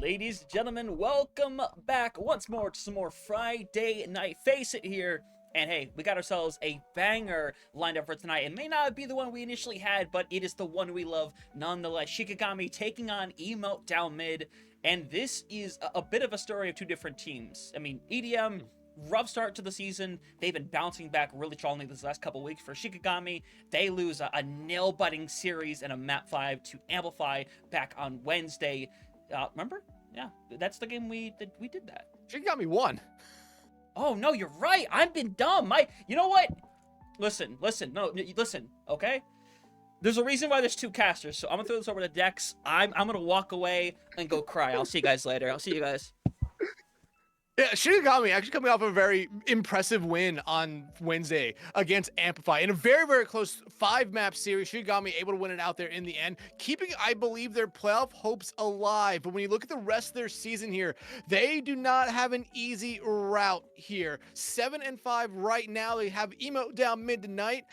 Ladies and gentlemen, welcome back once more to some more Friday Night Faceit here. And hey, we got ourselves a banger lined up for tonight. It may not be the one we initially had, but it is the one we love nonetheless. Shikigami taking on Emote down mid. And this is a bit of a story of two different teams. I mean, EDM, rough start to the season. They've been bouncing back really strongly this last couple weeks. For Shikigami, they lose a nail-biting series and a map 5 to Amplify back on Wednesday. Remember? Yeah, that's the game we did that. Shikigami won. Oh no, you're right. I've been dumb. You know what? Listen, okay? There's a reason why there's two casters, so I'm gonna throw this over to Dex. I'm gonna walk away and go cry. I'll see you guys later. I'll see you guys. Yeah, Shikigami actually coming off a very impressive win on Wednesday against Amplify in a very, very close 5-map series. Shikigami able to win it out there in the end, keeping, I believe, their playoff hopes alive. But when you look at the rest of their season here, they do not have an easy route here. 7-5 right now. They have Emote down mid tonight.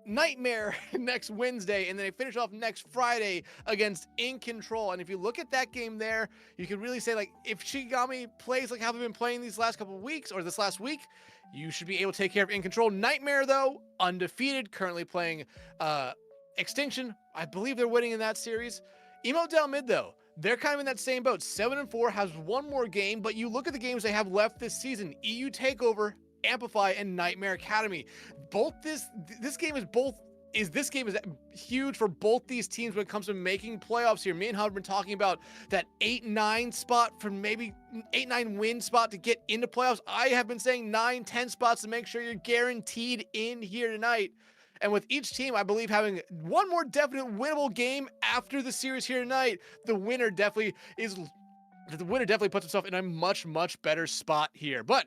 Nightmare next Wednesday, and then they finish off next Friday against In Control. And if you look at that game there, you can really say, like, if Shikigami plays like how they've been playing these last couple of weeks or this last week, you should be able to take care of In Control. Nightmare, though, undefeated, currently playing Extinction. I believe they're winning in that series. Emote down mid, though, they're kind of in that same boat. 7-4, has one more game, but you look at the games they have left this season. EU Takeover, Amplify, and Nightmare Academy. This game is huge for both these teams when it comes to making playoffs here. Me and Hub have been talking about that 8-9 spot, from maybe 8-9 win spot to get into playoffs. I have been saying 9-10 spots to make sure you're guaranteed in here tonight. And with each team, I believe, having one more definite winnable game after the series here tonight, the winner definitely puts himself in a much, much better spot here. But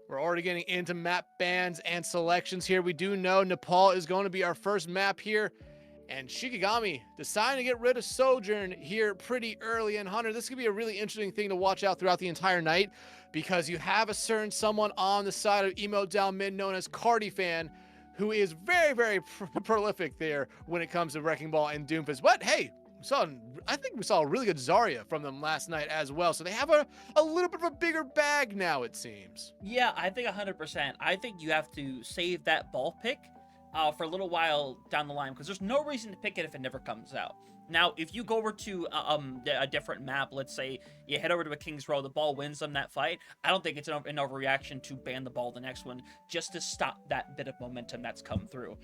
we're already getting into map bans and selections here. We do know Nepal is going to be our first map here, and Shikigami deciding to get rid of Sojourn here pretty early. And Hunter, this could be a really interesting thing to watch out throughout the entire night, because you have a certain someone on the side of Emote down mid known as Cardi Fan, who is very, very prolific there when it comes to Wrecking Ball and Doomfist. But hey, I think we saw a really good Zarya from them last night as well. So they have a little bit of a bigger bag now, it seems. Yeah, I think 100%. I think you have to save that ball pick for a little while down the line, because there's no reason to pick it if it never comes out. Now, if you go over to a different map, let's say you head over to a King's Row, the ball wins them that fight, I don't think it's an overreaction to ban the ball the next one, just to stop that bit of momentum that's come through.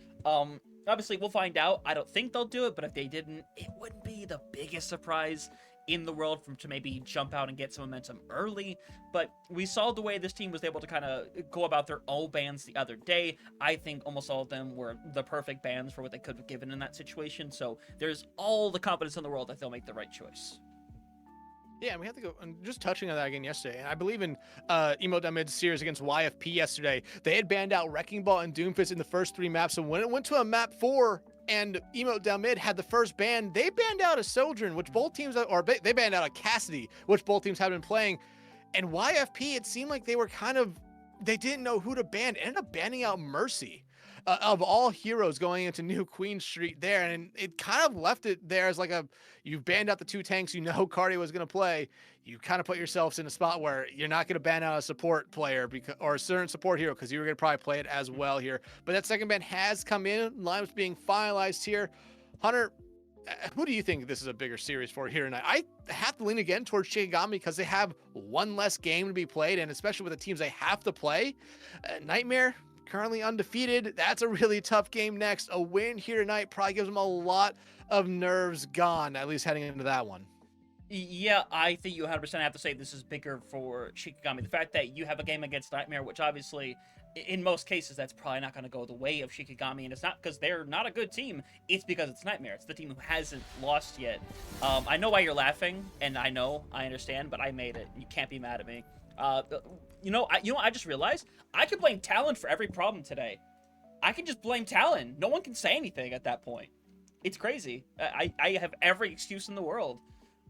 Obviously, we'll find out. I don't think they'll do it, but if they didn't, it wouldn't be the biggest surprise in the world to maybe jump out and get some momentum early. But we saw the way this team was able to kind of go about their own bans the other day. I think almost all of them were the perfect bans for what they could have given in that situation. So there's all the confidence in the world that they'll make the right choice. Yeah, and we have to go, and just touching on that again yesterday, and I believe in Emote down mid series against YFP yesterday, they had banned out Wrecking Ball and Doomfist in the first 3 maps, so when it went to a map 4 and Emote down mid had the first ban, they banned out a Sojourn, which both teams, or they banned out a Cassidy, which both teams had been playing, and YFP, it seemed like they didn't know who to ban, ended up banning out Mercy. Of all heroes going into New Queen Street there, and it kind of left it there as like you've banned out the 2 tanks you know Cardi was going to play. You kind of put yourselves in a spot where you're not going to ban out a support player or a certain support hero, because you were going to probably play it as well here. But that second ban has come in, lineups being finalized here. Hunter, who do you think this is a bigger series for here tonight? I have to lean again towards Shikigami, because they have one less game to be played, and especially with the teams they have to play. Nightmare, currently undefeated. That's a really tough game next. A win here tonight probably gives them a lot of nerves gone, at least heading into that one. Yeah, I think you 100% have to say this is bigger for Shikigami. The fact that you have a game against Nightmare, which obviously, in most cases, that's probably not going to go the way of Shikigami, and it's not because they're not a good team. It's because it's Nightmare. It's the team who hasn't lost yet. I know why you're laughing, and I understand, but I made it. You can't be mad at me. I just realized I could blame Talon for every problem today. I can just blame Talon. No one can say anything at that point. It's crazy. I have every excuse in the world.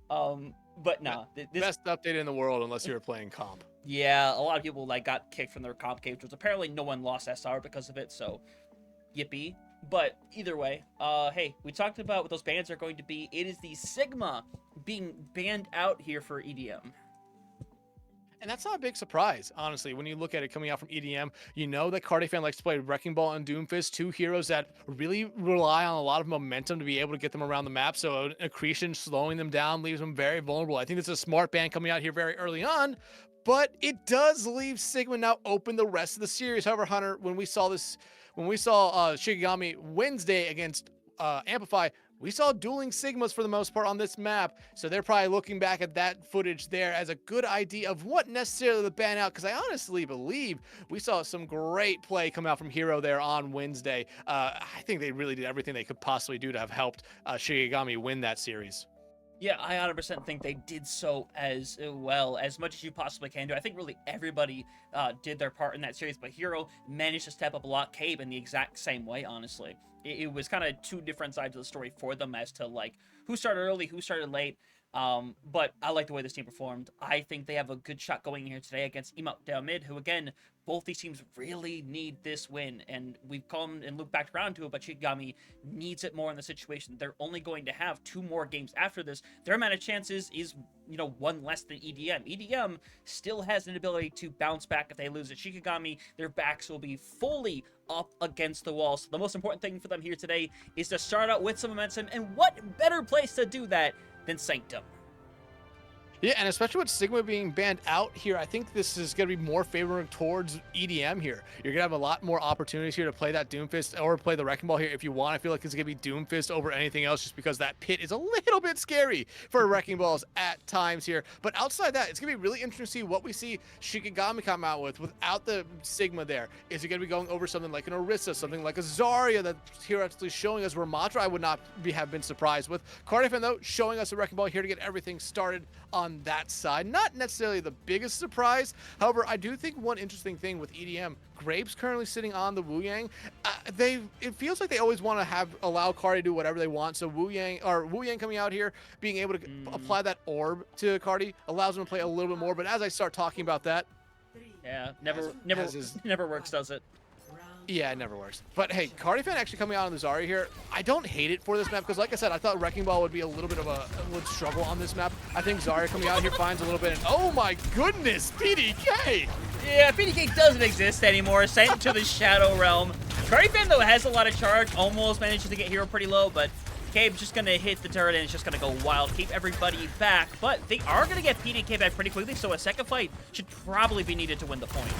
But nah. Best update in the world unless you were playing comp. Yeah, a lot of people got kicked from their comp caves, which apparently no one lost SR because of it, so yippee. But either way, hey, we talked about what those bans are going to be. It is the Sigma being banned out here for EDM. And that's not a big surprise, honestly. When you look at it coming out from EDM, you know that Cardiff likes to play Wrecking Ball and Doomfist, two heroes that really rely on a lot of momentum to be able to get them around the map. So accretion slowing them down leaves them very vulnerable. I think it's a smart ban coming out here very early on, but it does leave Sigma now open the rest of the series. However, Hunter, when we saw Shikigami Wednesday against Amplify, we saw dueling Sigmas for the most part on this map, so they're probably looking back at that footage there as a good idea of what necessarily to ban out, because I honestly believe we saw some great play come out from Hero there on Wednesday. I think they really did everything they could possibly do to have helped Shikigami win that series. Yeah, I 100% think they did so as well, as much as you possibly can do. I think really everybody did their part in that series, but Hero managed to step up a lot. Cabe in the exact same way, honestly. It was kind of two different sides of the story for them as to, like, who started early, who started late. But I like the way this team performed. I think they have a good shot going here today against Emote down mid, who, again, both these teams really need this win, and we've come and looked back around to it, but Shikigami needs it more in the situation. They're only going to have 2 more games after this. Their amount of chances is, you know, 1 less than EDM. EDM still has an ability to bounce back if they lose at Shikigami. Their backs will be fully up against the wall. So the most important thing for them here today is to start out with some momentum, and what better place to do that than Sanctum? Yeah, and especially with Sigma being banned out here, I think this is going to be more favoring towards EDM here. You're going to have a lot more opportunities here to play that Doomfist or play the Wrecking Ball here if you want. I feel like it's going to be Doomfist over anything else just because that pit is a little bit scary for Wrecking Balls at times here. But outside that, it's going to be really interesting to see what we see Shikigami come out with without the Sigma there. Is he going to be going over something like an Orisa, something like a Zarya that's here actually showing us Ramatra? I would not have been surprised with. Cardiff, though, showing us a Wrecking Ball here to get everything started on that side. Not necessarily the biggest surprise. However, I do think one interesting thing with EDM, Grape's currently sitting on the Wu Yang. It feels like they always want to allow Cardi to do whatever they want. So Wu Yang coming out here, being able to apply that orb to Cardi allows him to play a little bit more. But as I start talking about that, yeah, never works, does it? Yeah, it never works. But hey, Cardi fan actually coming out on the Zarya here. I don't hate it for this map because, like I said, I thought Wrecking Ball would be a little bit of would struggle on this map. I think Zarya coming out here finds a little bit. And oh my goodness, PDK! Yeah, PDK doesn't exist anymore. Sent to the Shadow Realm. Cardi fan, though, has a lot of charge. Almost manages to get Hero pretty low, but Cabe's just going to hit the turret and it's just going to go wild. Keep everybody back, but they are going to get PDK back pretty quickly, so a second fight should probably be needed to win the point.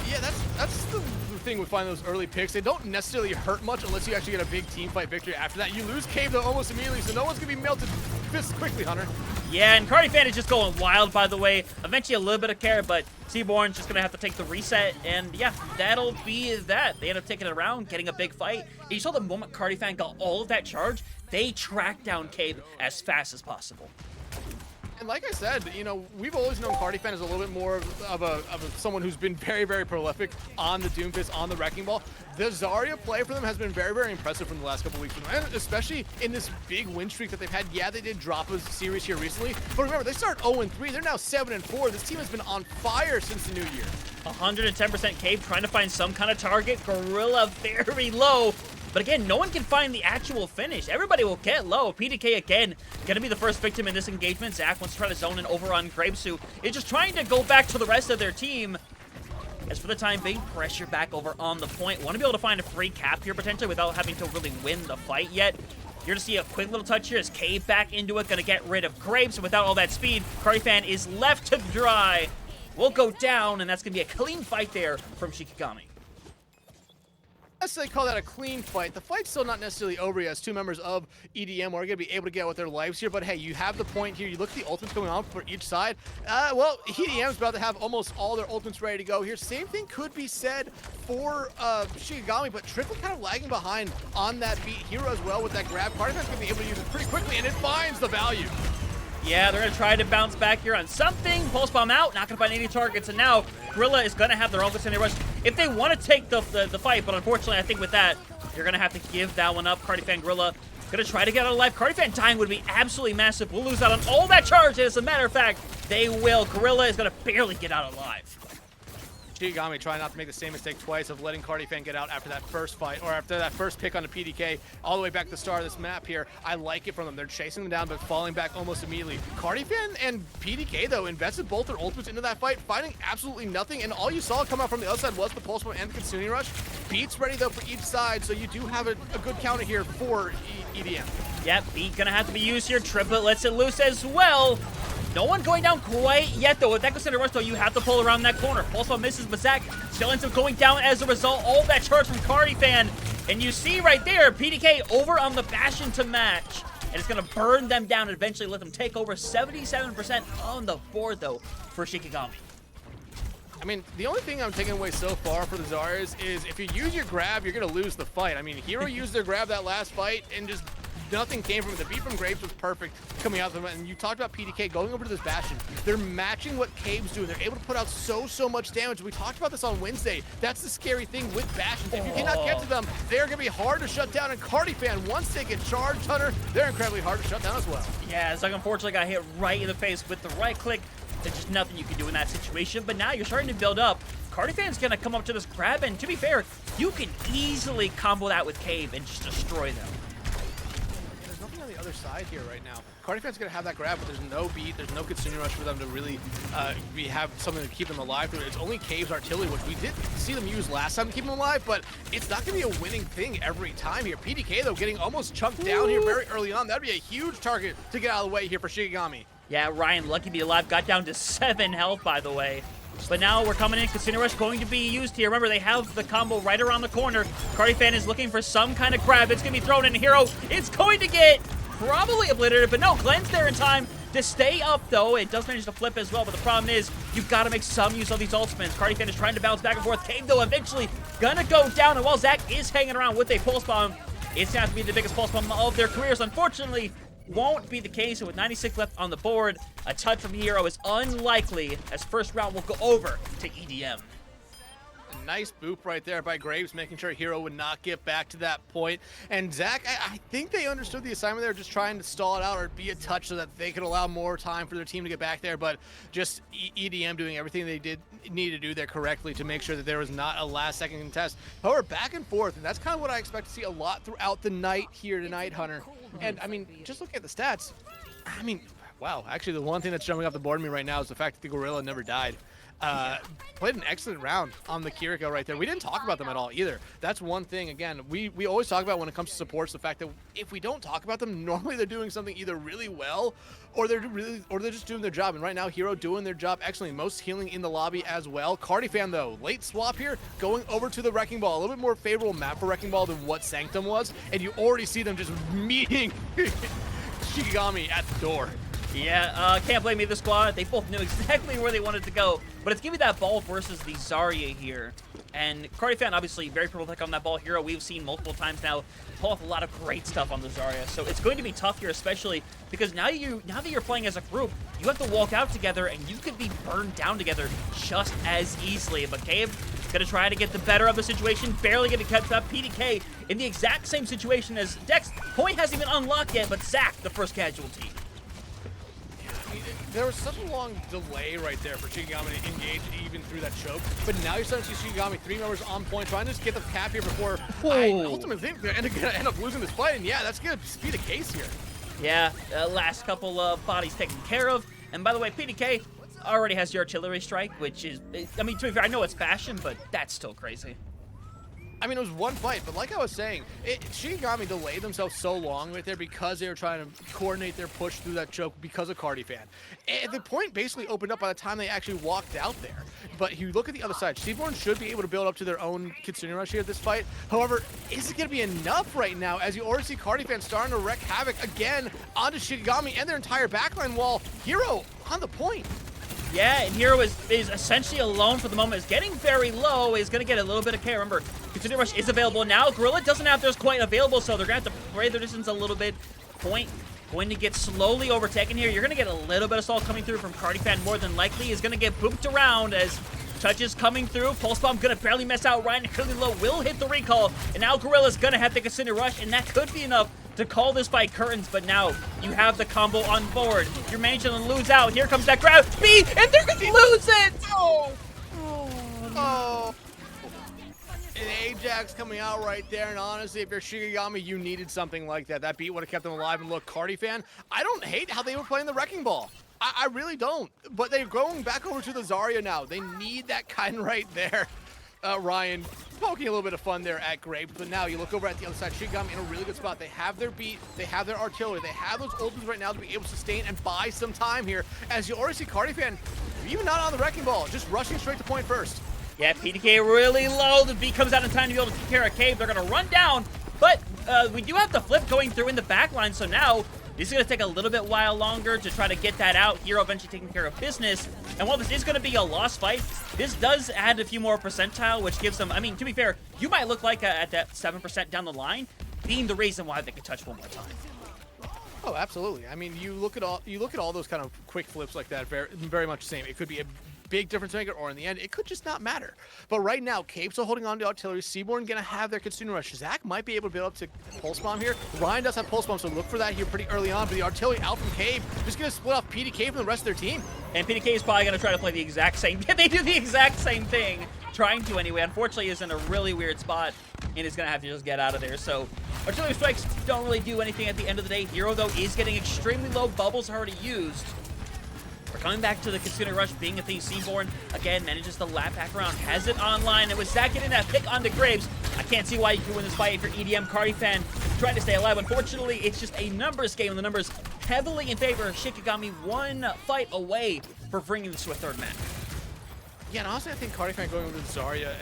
Yeah, that's the thing with finding those early picks. They don't necessarily hurt much unless you actually get a big team fight victory after that. You lose Cave, though, almost immediately, so no one's going to be melted fists quickly, Hunter. Yeah, and Cardi fan is just going wild, by the way. Eventually a little bit of care, but Seaborn's just going to have to take the reset, and yeah, that'll be that. They end up taking it around, getting a big fight. And you saw the moment Cardi fan got all of that charge, they tracked down Cave as fast as possible. And like I said, you know, we've always known Cardi fan as a little bit more of someone who's been very, very prolific on the Doomfist, on the Wrecking Ball. The Zarya play for them has been very, very impressive from the last couple weeks, and especially in this big win streak that they've had. Yeah, they did drop a series here recently, but remember, they started 0-3. They're now 7-4. This team has been on fire since the new year. 110% Cave trying to find some kind of target. Gorilla very low. But again, no one can find the actual finish. Everybody will get low. PDK, again, going to be the first victim in this engagement. Zach wants to try to zone in over on Grapes, who is just trying to go back to the rest of their team. As for the time being, pressure back over on the point. Want to be able to find a free cap here, potentially, without having to really win the fight yet. You're going to see a quick little touch here as Cave back into it. Going to get rid of Grapes. Without all that speed, Cardi fan is left to dry. Will go down, and that's going to be a clean fight there from Shikigami. They call that a clean fight. The fight's still not necessarily over as two members of EDM are going to be able to get with their lives here, but hey, you have the point here. You look at the ultimates going on for each side. Well, EDM's about to have almost all their ultimates ready to go here. Same thing could be said for Shikigami, but Triple kind of lagging behind on that beat. Hero as well with that grab. Cardifan's going to be able to use it pretty quickly, and it finds the value. Yeah, they're going to try to bounce back here on something. Pulse Bomb out, not going to find any targets. And now, Gorilla is going to have their own vicinity rush if they want to take the fight. But unfortunately, I think with that, you're going to have to give that one up. Cardifan Gorilla going to try to get out alive. Cardifan dying would be absolutely massive. We'll lose out on all that charge. As a matter of fact, they will. Gorilla is going to barely get out alive. Shikigami trying not to make the same mistake twice of letting Cardi-Fan get out after that first fight, or after that first pick on the PDK, all the way back to the start of this map here. I like it from them. They're chasing them down, but falling back almost immediately. Cardi-Fan and PDK, though, invested both their ultimates into that fight, finding absolutely nothing, and all you saw come out from the other side was the Pulse Bomb and the Consuming Rush. Beats ready, though, for each side, so you do have a good counter here for EDM. Yep, Beat gonna have to be used here. Triplet lets it loose as well. No one going down quite yet, though. With that Consuming Rush, though, you have to pull around that corner. Pulse Bomb misses, but Zach still ends up going down as a result. All that charge from Cardi-Fan. And you see right there, PDK over on the Bastion to match. And it's going to burn them down and eventually let them take over 77% on the board, though, for Shikigami. I mean, the only thing I'm taking away so far for the Zarya's is if you use your grab, you're going to lose the fight. I mean, Hero used their grab that last fight and just nothing came from it. The beat from Graves was perfect coming out of them. And you talked about PDK going over to this Bastion. They're matching what Cave's doing. They're able to put out so much damage. We talked about this on Wednesday. That's the scary thing with Bastions. If you cannot get to them, they're going to be hard to shut down. And Cardi-Fan, once they get charged, Hunter, they're incredibly hard to shut down as well. Yeah, Zach unfortunately got hit right in the face with the right click. There's just nothing you can do in that situation. But now you're starting to build up. Cardi-Fan's going to come up to this grab. And to be fair, you can easily combo that with Cave and just destroy them. On the other side here right now. Cardi-Fan's gonna have that grab, but there's no beat, there's no Consuming Rush for them to really have something to keep them alive. It's only Cave's artillery, which we did see them use last time to keep them alive, but it's not gonna be a winning thing every time here. PDK, though, getting almost chunked down here very early on. That'd be a huge target to get out of the way here for Shikigami. Yeah, Ryan, lucky to be alive, got down to 7 health, by the way. But now we're coming in. Consuming Rush going to be used here. Remember, they have the combo right around the corner. Cardi-Fan is looking for some kind of grab. It's going to be thrown in. Hero, it's going to get probably obliterated, but no, Glenn's there in time to stay up, though. It does manage to flip as well, but the problem is you've got to make some use of these ultimates. Cardi-Fan is trying to bounce back and forth. Cave, though, eventually gonna go down, and while Zach is hanging around with a Pulse Bomb, it's going to have to be the biggest Pulse Bomb of their careers. Unfortunately, won't be the case, and with 96 left on the board, a touch from Hero is unlikely, as first round will go over to EDM. Nice boop right there by Graves, making sure Hero would not get back to that point. And Zach, I think they understood the assignment. They were just trying to stall it out or be a touch so that they could allow more time for their team to get back there. But just EDM doing everything they need to do there correctly to make sure that there was not a last-second contest. However, back and forth, and that's kind of what I expect to see a lot throughout the night here tonight, Hunter. And, I mean, just look at the stats. I mean, wow. Actually, the one thing that's jumping off the board of me right now is the fact that the Gorilla never died. Played an excellent round on the Kiriko right there. We didn't talk about them at all either. That's one thing, again, we always talk about when it comes to supports, the fact that if we don't talk about them, normally they're doing something either really well or they're just doing their job. And right now, Hero doing their job excellently. Most healing in the lobby as well. Cardi-Fan, though, late swap here, going over to the Wrecking Ball. A little bit more favorable map for Wrecking Ball than what Sanctum was. And you already see them just meeting Shikigami at the door. Yeah, can't blame either squad. They both knew exactly where they wanted to go. But it's giving that ball versus the Zarya here. And Cardi-Fan, obviously, very prolific on that ball. Hero, we've seen multiple times now pull off a lot of great stuff on the Zarya. So it's going to be tough here, especially because now that you're playing as a group, you have to walk out together, and you could be burned down together just as easily. But Cave going to try to get the better of the situation, barely getting catch up. PDK in the exact same situation as Dex. Point hasn't even unlocked yet, but Zach, the first casualty. There was such a long delay right there for Shikigami to engage even through that choke. But now you're starting to see Shikigami 3 members on point, trying to just get the cap here before I ultimately think they're going to end up losing this fight. And yeah, that's going to be the case here. Yeah, last couple of bodies taken care of. And by the way, PDK already has your artillery strike, which is, I mean, to be fair, I know it's fashion, but that's still crazy. I mean, it was one fight, but like I was saying, Shikigami delayed themselves so long right there because they were trying to coordinate their push through that choke because of Cardi-Fan. And the point basically opened up by the time they actually walked out there. But you look at the other side, Seaborn should be able to build up to their own Consuming Rush here this fight. However, is it going to be enough right now as you already see Cardi-Fan starting to wreak havoc again onto Shikigami and their entire backline wall? Hero on the point. Yeah, and Hero is essentially alone for the moment. Is getting very low. Is going to get a little bit of care. Remember, Consuming Rush is available now. Gorilla doesn't have theirs quite available, so they're going to have to play their distance a little bit. Point going to get slowly overtaken here. You're going to get a little bit of assault coming through from Cardi-Fan more than likely. Is going to get booped around as touches coming through. Pulse Bomb going to barely mess out Ryan. Curly Low will hit the recall. And now Gorilla's going to have to consider Rush, and that could be enough to call this fight curtains, but now you have the combo on board. You're managing to lose out. Here comes that grab. B, and they're going to lose it! Oh, Oh. An Ajax coming out right there, and honestly, if you're Shikigami, you needed something like that. That beat would have kept them alive. And look, Cardi fan, I don't hate how they were playing the Wrecking Ball. I really don't. But they're going back over to the Zarya now. They need that kind right there. Ryan poking a little bit of fun there at Graves, but now you look over at the other side, Shikigami in a really good spot. They have their beat, they have their artillery, they have those ultimates right now to be able to sustain and buy some time here. As you already see Cardi fan, even not on the Wrecking Ball, just rushing straight to point first. Yeah, PDK really low. The beat comes out in time to be able to take care of Cave. They're going to run down, but we do have the flip going through in the back line, so now this is going to take a little bit while longer to try to get that out. Hero eventually taking care of business. And while this is going to be a lost fight, this does add a few more percentile, which gives them, I mean, to be fair, you might look like at that 7% down the line, being the reason why they could touch one more time. Oh, absolutely. I mean, you look at all those kind of quick flips like that, very much the same. It could be a big difference maker, or in the end, it could just not matter. But right now, Cape's still holding on to artillery. Seaborn gonna have their Kitsune Rush. Zach might be able to build up to Pulse Bomb here. Ryan does have Pulse Bomb, so look for that here pretty early on. But the artillery out from Cape, just gonna split off PDK from the rest of their team. And PDK is probably gonna try to play the exact same. They do the exact same thing, trying to anyway. Unfortunately, is in a really weird spot, and is gonna have to just get out of there. So artillery strikes don't really do anything at the end of the day. Hero though is getting extremely low. Bubbles already used. We're coming back to the Kitsune Rush being a thing. Seaborn, again, manages to lap back around, has it online, and with Zach getting that pick onto Graves, I can't see why you can win this fight if you're EDM Cardi fan trying to stay alive. Unfortunately, it's just a numbers game, and the numbers heavily in favor of Shikigami, one fight away for bringing this to a third match. Yeah, and honestly, I think Cardi fan going with Zarya,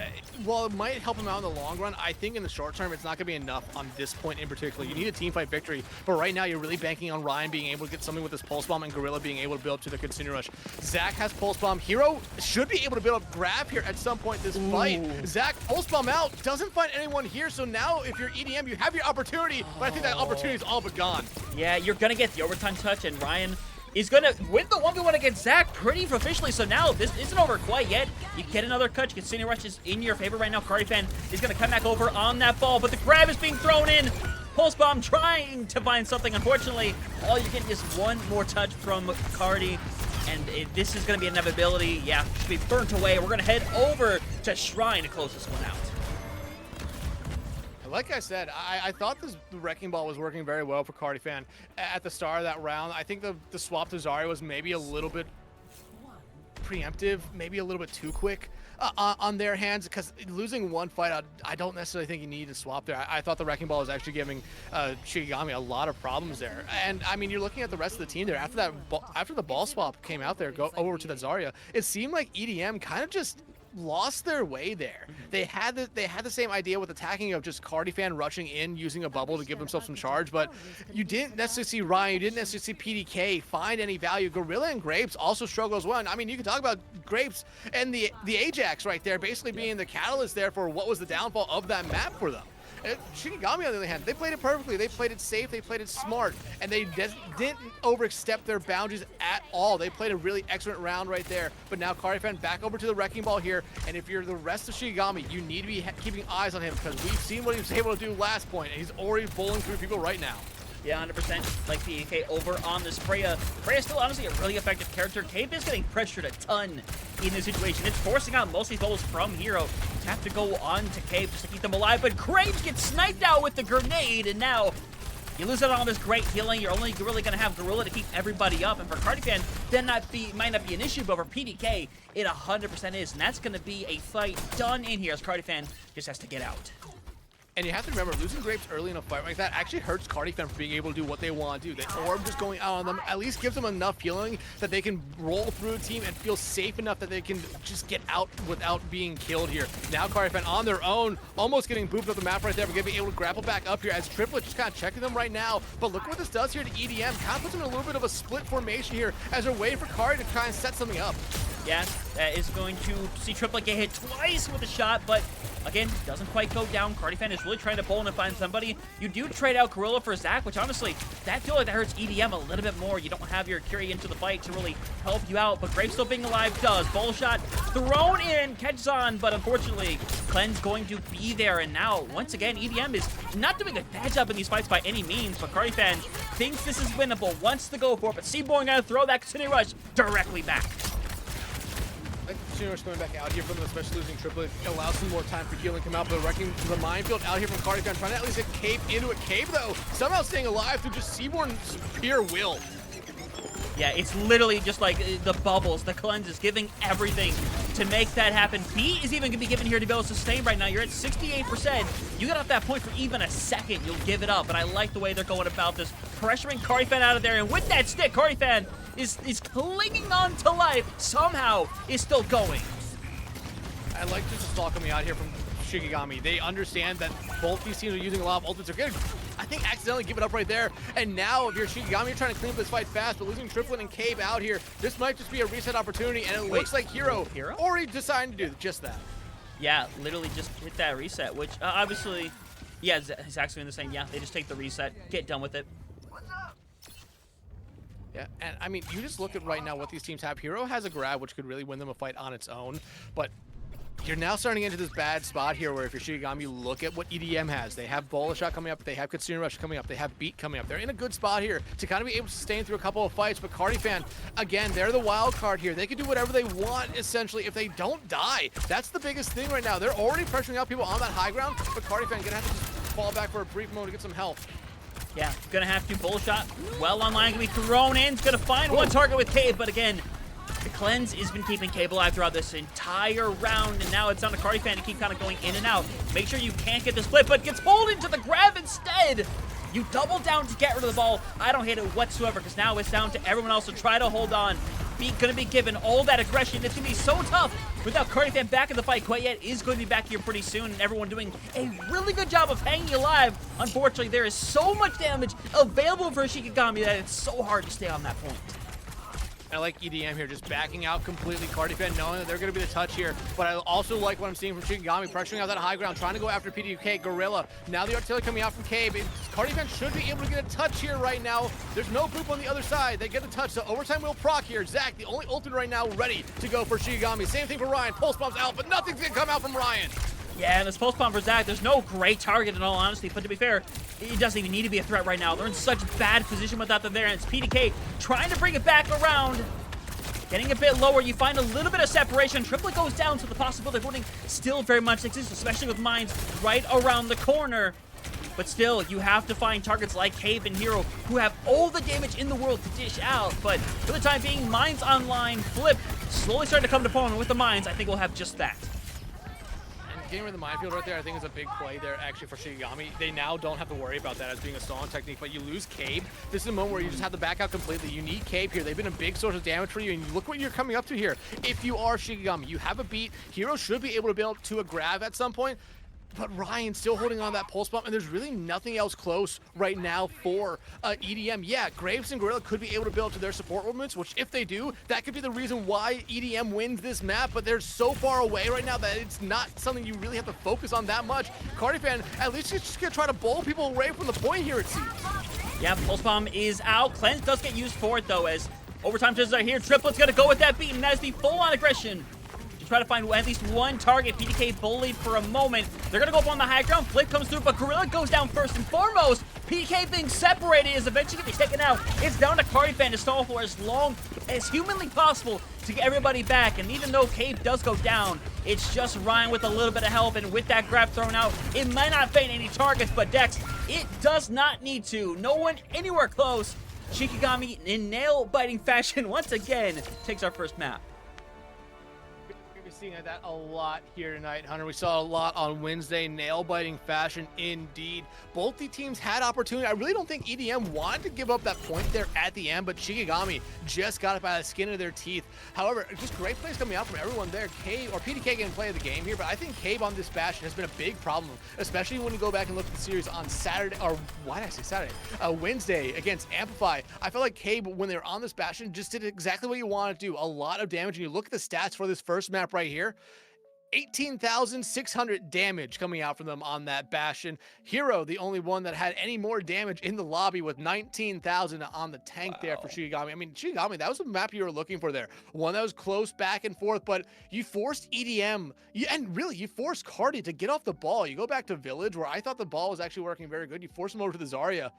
while it might help him out in the long run, I think in the short term, it's not going to be enough on this point in particular. You need a team fight victory, but right now, you're really banking on Ryan being able to get something with his Pulse Bomb and Gorilla being able to build up to the Kitsune Rush. Zach has Pulse Bomb. Hero should be able to build up Grab here at some point this fight. Zach, Pulse Bomb out, doesn't find anyone here, so now if you're EDM, you have your opportunity, but I think that opportunity is all but gone. Yeah, you're going to get the overtime touch, and Ryan is going to win the 1v1 against Zach pretty proficiently, so now this isn't over quite yet. You get another cut. Kitsune Rush is in your favor right now. Cardi fan is going to come back over on that ball, but the grab is being thrown in. Pulse Bomb trying to find something. Unfortunately, all you're getting is one more touch from Cardi, and this is going to be an inevitability. Yeah, should be burnt away. We're going to head over to Shrine to close this one out. Like I said, I thought the Wrecking Ball was working very well for Cardi fan at the start of that round. I think the swap to Zarya was maybe a little bit preemptive, maybe a little bit too quick on their hands, because losing one fight, I don't necessarily think you need to swap there. I thought the Wrecking Ball was actually giving Shikigami a lot of problems there. And I mean, you're looking at the rest of the team there. After the ball swap came out there, go over to the Zarya, it seemed like EDM kind of just lost their way there. They had the same idea with attacking of just Cardi fan rushing in using a bubble to give themselves some charge, but you didn't necessarily see Ryan, you didn't necessarily see PDK find any value. Gorilla and Grapes also struggle as well. And I mean, you can talk about Grapes and the Ajax right there basically being the catalyst there for what was the downfall of that map for them. Shikigami, on the other hand, they played it perfectly. They played it safe. They played it smart. And they didn't overstep their boundaries at all. They played a really excellent round right there. But now Cardi fan back over to the Wrecking Ball here. And if you're the rest of Shikigami, you need to be keeping eyes on him, because we've seen what he was able to do last point. And he's already bowling through people right now. Yeah, 100% like PDK over on this Freya. Freya's still honestly a really effective character. Cape is getting pressured a ton in this situation. It's forcing out mostly bubbles from Hero to have to go on to Cape just to keep them alive. But Graves gets sniped out with the grenade, and now you lose out on all this great healing. You're only really going to have Gorilla to keep everybody up. And for Cardigan, that might not be an issue, but for PDK, it 100% is. And that's going to be a fight done in here as Cardigan just has to get out. And you have to remember, losing Grapes early in a fight like that actually hurts Cardi fan from being able to do what they want to do. The orb just going out on them at least gives them enough healing that they can roll through a team and feel safe enough that they can just get out without being killed here. Now Cardi fan on their own, almost getting booped up the map right there, but going to be able to grapple back up here as Triplet just kind of checking them right now. But look what this does here to EDM. Kind of puts them in a little bit of a split formation here as they're waiting for Cardi to try and set something up. Yeah, that is going to see Triplet get hit twice with a shot, but again, doesn't quite go down. Cardi fan is really trying to pull in and find somebody. You do trade out Gorilla for Zach, which honestly, that feel like that hurts EDM a little bit more. You don't have your Curie into the fight to really help you out, but Graves still being alive does. Bowl shot thrown in, catches on, but unfortunately, Clean's going to be there. And now, once again, EDM is not doing a bad job in these fights by any means, but Cardi fan thinks this is winnable, wants to go for it, but Seaborn gonna throw that Kitsune Rush directly back. Sooner coming back out here from them, especially losing triplet. Allows some more time for healing come out, but wrecking the minefield out here from Cardigan, trying to at least get Cave into it. Cave, though, somehow staying alive through just Seaborn's pure will. Yeah, it's literally just like the bubbles, the cleanses, giving everything to make that happen. B is even going to be given here to be able to sustain right now. You're at 68%. You get off that point for even a second, you'll give it up. But I like the way they're going about this, pressuring Carifan out of there. And with that stick, Carifan is clinging on to life, somehow is still going. I like just the stall coming out here from Shikigami. They understand that both these teams are using a lot of ultimates. They're going to, I think, accidentally give it up right there. And now, if you're Shikigami, you're trying to clean up this fight fast, but losing Triplet and Cave out here, this might just be a reset opportunity, and it looks like Hero already decided to do just that. Yeah, literally just hit that reset, which obviously, yeah, Zach's doing the same. Yeah, they just take the reset, get done with it. Yeah, and I mean, you just look at right now what these teams have. Hero has a grab, which could really win them a fight on its own, but you're now starting into this bad spot here where if you're Shikigami, look at what EDM has. They have Bola Shot coming up, they have Kitsune Rush coming up, they have Beat coming up. They're in a good spot here to kind of be able to sustain through a couple of fights, but Cardifan, again, they're the wild card here. They can do whatever they want, essentially, if they don't die. That's the biggest thing right now. They're already pressuring out people on that high ground, but Cardifan gonna have to just fall back for a brief moment to get some health. Yeah, gonna have to. Bull Shot well online, gonna be thrown in. It's gonna find one target with Cave, but again, the cleanse has been keeping Cave alive throughout this entire round, and now it's on the Cardifan to keep kind of going in and out. Make sure you can't get the split, but gets pulled into the grab instead. You double down to get rid of the ball. I don't hate it whatsoever, because now it's down to everyone else to try to hold on. Beat gonna be given all that aggression. It's gonna be so tough without Cardifan back in the fight quite yet. Is going to be back here pretty soon, and everyone doing a really good job of hanging alive. Unfortunately, there is so much damage available for Shikigami that it's so hard to stay on that point. I like EDM here, just backing out completely. Cardifan knowing that they're going to be the touch here, but I also like what I'm seeing from Shikigami, pressuring out that high ground, trying to go after PDUK, Gorilla. Now the artillery coming out from Cave. Cardifan should be able to get a touch here right now. There's no poop on the other side. They get a touch, so overtime will proc here. Zach, the only ultimate right now, ready to go for Shikigami. Same thing for Ryan. Pulse bomb's out, but nothing's going to come out from Ryan. Yeah, and this pulse bomb for Zach, there's no great target in all honesty, but to be fair, it doesn't even need to be a threat right now. They're in such bad position without them there, and it's PDK trying to bring it back around. Getting a bit lower, you find a little bit of separation. Triplet goes down, so the possibility of winning still very much exists, especially with mines right around the corner. But still, you have to find targets like Cave and Hero who have all the damage in the world to dish out. But for the time being, mines online, Flip slowly starting to come to form, and with the mines, I think we'll have just that. Getting rid of the minefield right there, I think is a big play there actually for Shikigami. They now don't have to worry about that as being a stalling technique, but you lose Cave. This is a moment where you just have to back out completely. You need Cave here. They've been a big source of damage for you, and look what you're coming up to here. If you are Shikigami, you have a beat. Hero should be able to build to a grab at some point, but Ryan's still holding on that pulse bomb, and there's really nothing else close right now for EDM. Yeah, Graves and Gorilla could be able to build to their support movements, which if they do, that could be the reason why EDM wins this map, but they're so far away right now that it's not something you really have to focus on that much. Cardifan, at least he's just gonna try to bowl people away from the point here, it seems. Yeah, pulse bomb is out. Cleanse does get used for it, though, as overtime chances are here. Triplet's gonna go with that beat, and that is the full-on aggression. Try to find at least one target. PDK bullied for a moment. They're going to go up on the high ground. Flip comes through, but Gorilla goes down first and foremost. PDK being separated is eventually going to be taken out. It's down to Cardifan to stall for as long as humanly possible to get everybody back. And even though Cave does go down, it's just Ryan with a little bit of help. And with that grab thrown out, it might not faint any targets, but Dex, it does not need to. No one anywhere close. Shikigami, in nail-biting fashion, once again, takes our first map. Seeing that a lot here tonight, Hunter. We saw a lot on Wednesday, nail-biting fashion indeed. Both the teams had opportunity. I really don't think EDM wanted to give up that point there at the end, but Shikigami just got it by the skin of their teeth. However, just great plays coming out from everyone there. Cave, or PDK getting play of the game here, but I think Cave on this Bastion has been a big problem, especially when you go back and look at the series on Saturday, or why did I say Saturday? Wednesday against Amplify. I felt like Cave, when they were on this Bastion, just did exactly what you want to do. A lot of damage, and you look at the stats for this first map right here. 18,600 damage coming out from them on that Bastion. Hero, the only one that had any more damage in the lobby with 19,000 on the tank there for Shikigami. I mean, Shikigami, that was the map you were looking for there. One that was close back and forth, but you forced EDM, and really, you forced Cardi to get off the ball. You go back to Village, where I thought the ball was actually working very good. You force him over to the Zarya.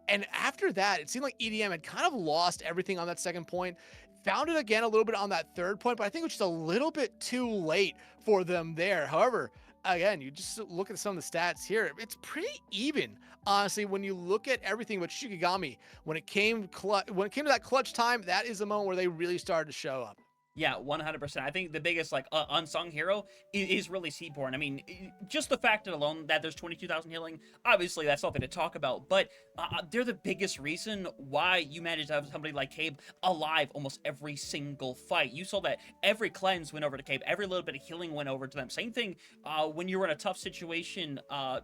And after that, it seemed like EDM had kind of lost everything on that second point. Found it again a little bit on that third point, but I think it was just a little bit too late for them there. However, again, you just look at some of the stats here. It's pretty even, honestly, when you look at everything with Shikigami. When it came to that clutch time, that is the moment where they really started to show up. Yeah, 100%. I think the biggest like unsung hero is really Seaborn. I mean, just the fact alone that there's 22,000 healing, obviously that's something to talk about, but they're the biggest reason why you managed to have somebody like Cabe alive almost every single fight. You saw that every cleanse went over to Cabe, every little bit of healing went over to them. Same thing when you were in a tough situation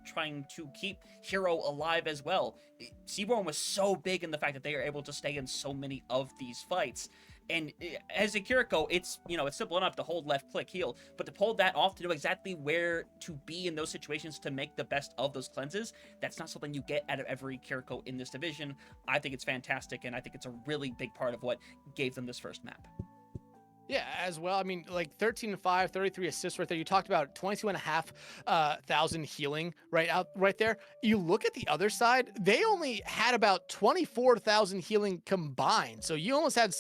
trying to keep Hero alive as well. Seaborn was so big in the fact that they are able to stay in so many of these fights. And as a Kiriko, it's simple enough to hold left click heal, but to pull that off, to know exactly where to be in those situations to make the best of those cleanses, that's not something you get out of every Kiriko in this division. I think it's fantastic, and I think it's a really big part of what gave them this first map. Yeah, as well. I mean, like 13 and 5, 33 assists right there. You talked about 22,500 healing right there. You look at the other side, they only had about 24,000 healing combined. So you almost had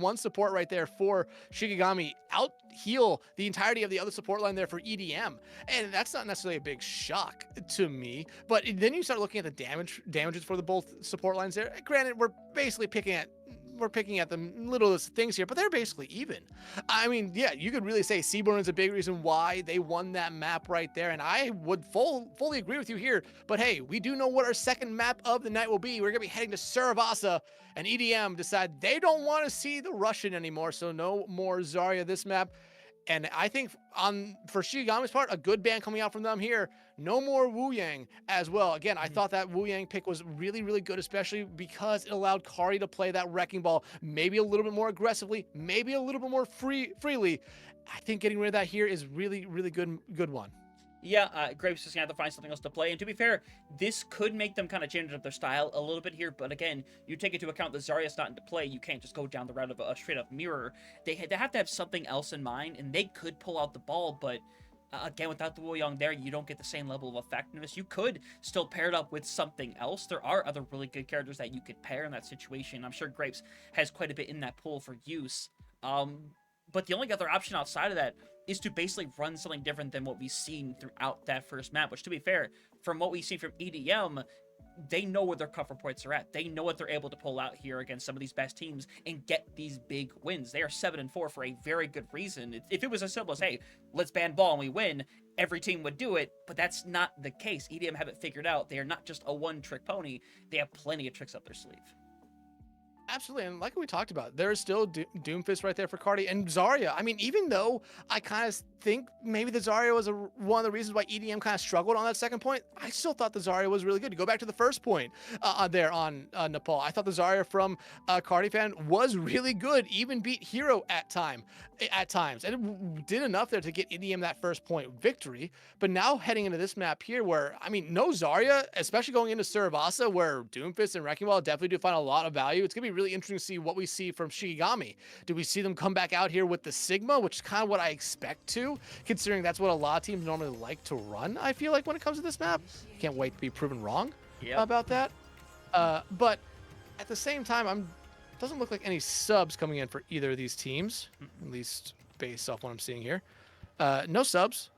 one support right there for Shikigami out heal the entirety of the other support line there for EDM. And that's not necessarily a big shock to me. But then you start looking at the damages for the both support lines there. Granted, we're picking at the littlest things here, but they're basically even. I mean, yeah, you could really say Seaborn is a big reason why they won that map right there, and I would fully agree with you here. But hey, we do know what our second map of the night will be. We're gonna be heading to Saravasa, and EDM decide they don't want to see the Russian anymore, so no more Zarya this map. And I think for Shikigami's part, a good ban coming out from them here. No more Wu Yang as well. Again, I thought that Wu Yang pick was really, really good, especially because it allowed Kari to play that wrecking ball maybe a little bit more aggressively, maybe a little bit more freely. I think getting rid of that here is really, really good one. Yeah, Graves is going to have to find something else to play. And to be fair, this could make them kind of change up their style a little bit here. But again, you take into account that Zarya's not into play. You can't just go down the route of a straight-up mirror. They have to have something else in mind, and they could pull out the ball. But again, without the Wu Yang there, you don't get the same level of effectiveness. You could still pair it up with something else. There are other really good characters that you could pair in that situation. I'm sure Graves has quite a bit in that pool for use. But the only other option outside of that is to basically run something different than what we've seen throughout that first map, which, to be fair, from what we see from EDM, they know where their cover points are at. They know what they're able to pull out here against some of these best teams and get these big wins. They are 7-4 for a very good reason. If it was as simple as, hey, let's ban ball and we win, every team would do it, but that's not the case. EDM have it figured out. They are not just a one-trick pony. They have plenty of tricks up their sleeve. Absolutely, and like we talked about, there is still Doomfist right there for Cardi and Zarya. I mean, even though I kind of think maybe the Zarya was one of the reasons why EDM kind of struggled on that second point, I still thought the Zarya was really good. To go back to the first point there on Nepal, I thought the Zarya from Cardi fan was really good, even beat Hero at times, and it did enough there to get EDM that first point victory. But now heading into this map here, where I mean, no Zarya, especially going into Saravasa, where Doomfist and Wrecking Ball definitely do find a lot of value. It's gonna be really interesting to see what we see from Shikigami. Do we see them come back out here with the Sigma, which is kind of what I expect to, considering that's what a lot of teams normally like to run, I feel like, when it comes to this map. Can't wait to be proven wrong about that. But at the same time, doesn't look like any subs coming in for either of these teams, at least based off what I'm seeing here. No subs.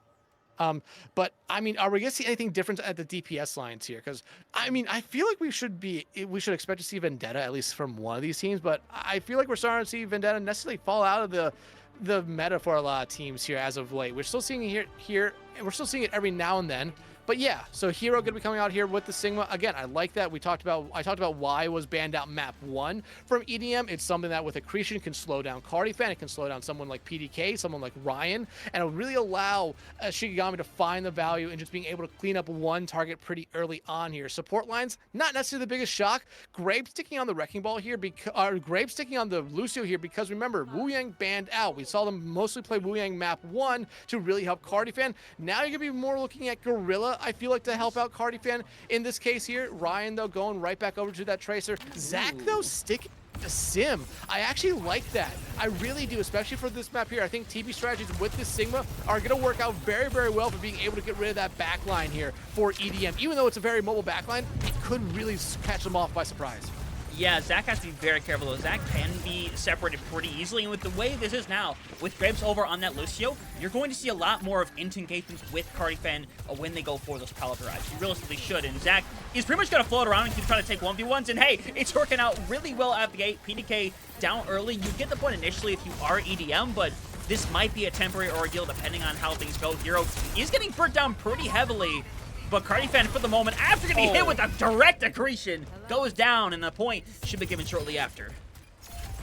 But I mean, are we gonna see anything different at the DPS lines here? Because I mean, I feel like we should expect to see Vendetta at least from one of these teams, but I feel like we're starting to see Vendetta necessarily fall out of the meta for a lot of teams here as of late. We're still seeing it here, and we're still seeing it every now and then. But yeah, so Hero gonna be coming out here with the Sigma. Again, I like that. I talked about why it was banned out map 1 from EDM. It's something that with Accretion can slow down Cardifan. It can slow down someone like PDK, someone like Ryan, and it'll really allow Shikigami to find the value in just being able to clean up one target pretty early on here. Support lines, not necessarily the biggest shock. Grape sticking on the Wrecking Ball here, Grape sticking on the Lucio here, because remember, Wu Yang banned out. We saw them mostly play Wu Yang map 1 to really help Cardifan. Now you're gonna be more looking at Gorilla, I feel like, to help out Cardifan in this case here. Ryan, though, going right back over to that Tracer. Zach, though, sticking the sim. I actually like that. I really do, especially for this map here. I think TP strategies with this Sigma are going to work out very, very well for being able to get rid of that backline here for EDM. Even though it's a very mobile backline, it could really catch them off by surprise. Yeah, Zach has to be very careful though. Zach can be separated pretty easily, and with the way this is now, with Graves over on that Lucio, you're going to see a lot more of int engagements with Cardifan when they go for those pallet drives. You realistically should, and Zach is pretty much going to float around and keep trying to take 1v1s, and hey, it's working out really well at the gate. PDK down early. You get the point initially if you are EDM, but this might be a temporary ordeal depending on how things go. Hero is getting burnt down pretty heavily, but Cardifan, for the moment, after getting hit with a direct accretion, goes down, and the point should be given shortly after.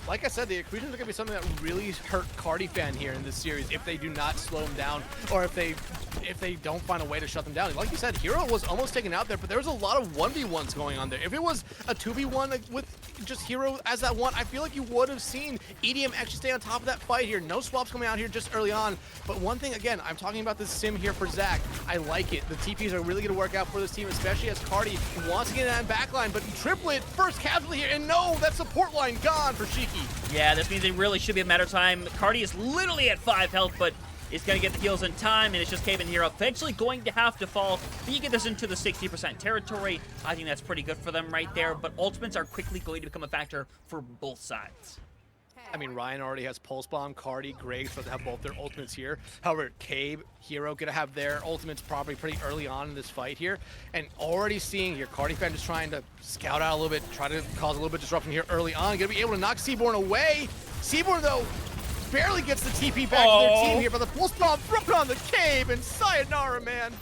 Like I said, the accretions are going to be something that really hurt Cardifan here in this series if they do not slow him down, or if they don't find a way to shut them down. Like you said, Hero was almost taken out there, but there was a lot of 1v1s going on there. If it was a 2v1 with just Hero as that one, I feel like you would have seen EDM actually stay on top of that fight here. No swaps coming out here just early on. But one thing, again, I'm talking about this sim here for Zach. I like it. The TPs are really going to work out for this team, especially as Cardi wants to get in that backline. But Triplet, first casualty here, and no, that support line gone for Shiki. Yeah, this means it really should be a matter of time. Cardi is literally at 5 health, but is going to get the heals in time, and it's just Cave and Hero eventually going to have to fall. But you get this into the 60% territory. I think that's pretty good for them right there, but ultimates are quickly going to become a factor for both sides. I mean, Ryan already has Pulse Bomb, Cardi, Greg supposed to have both their ultimates here. However, Cave, Hero gonna have their ultimates probably pretty early on in this fight here. And already seeing here, Cardifan just trying to scout out a little bit, try to cause a little bit of disruption here early on. Gonna be able to knock Seaborn away. Seaborn, though, barely gets the TP back to their team here, but the Pulse Bomb broke on the Cave, and sayonara, man.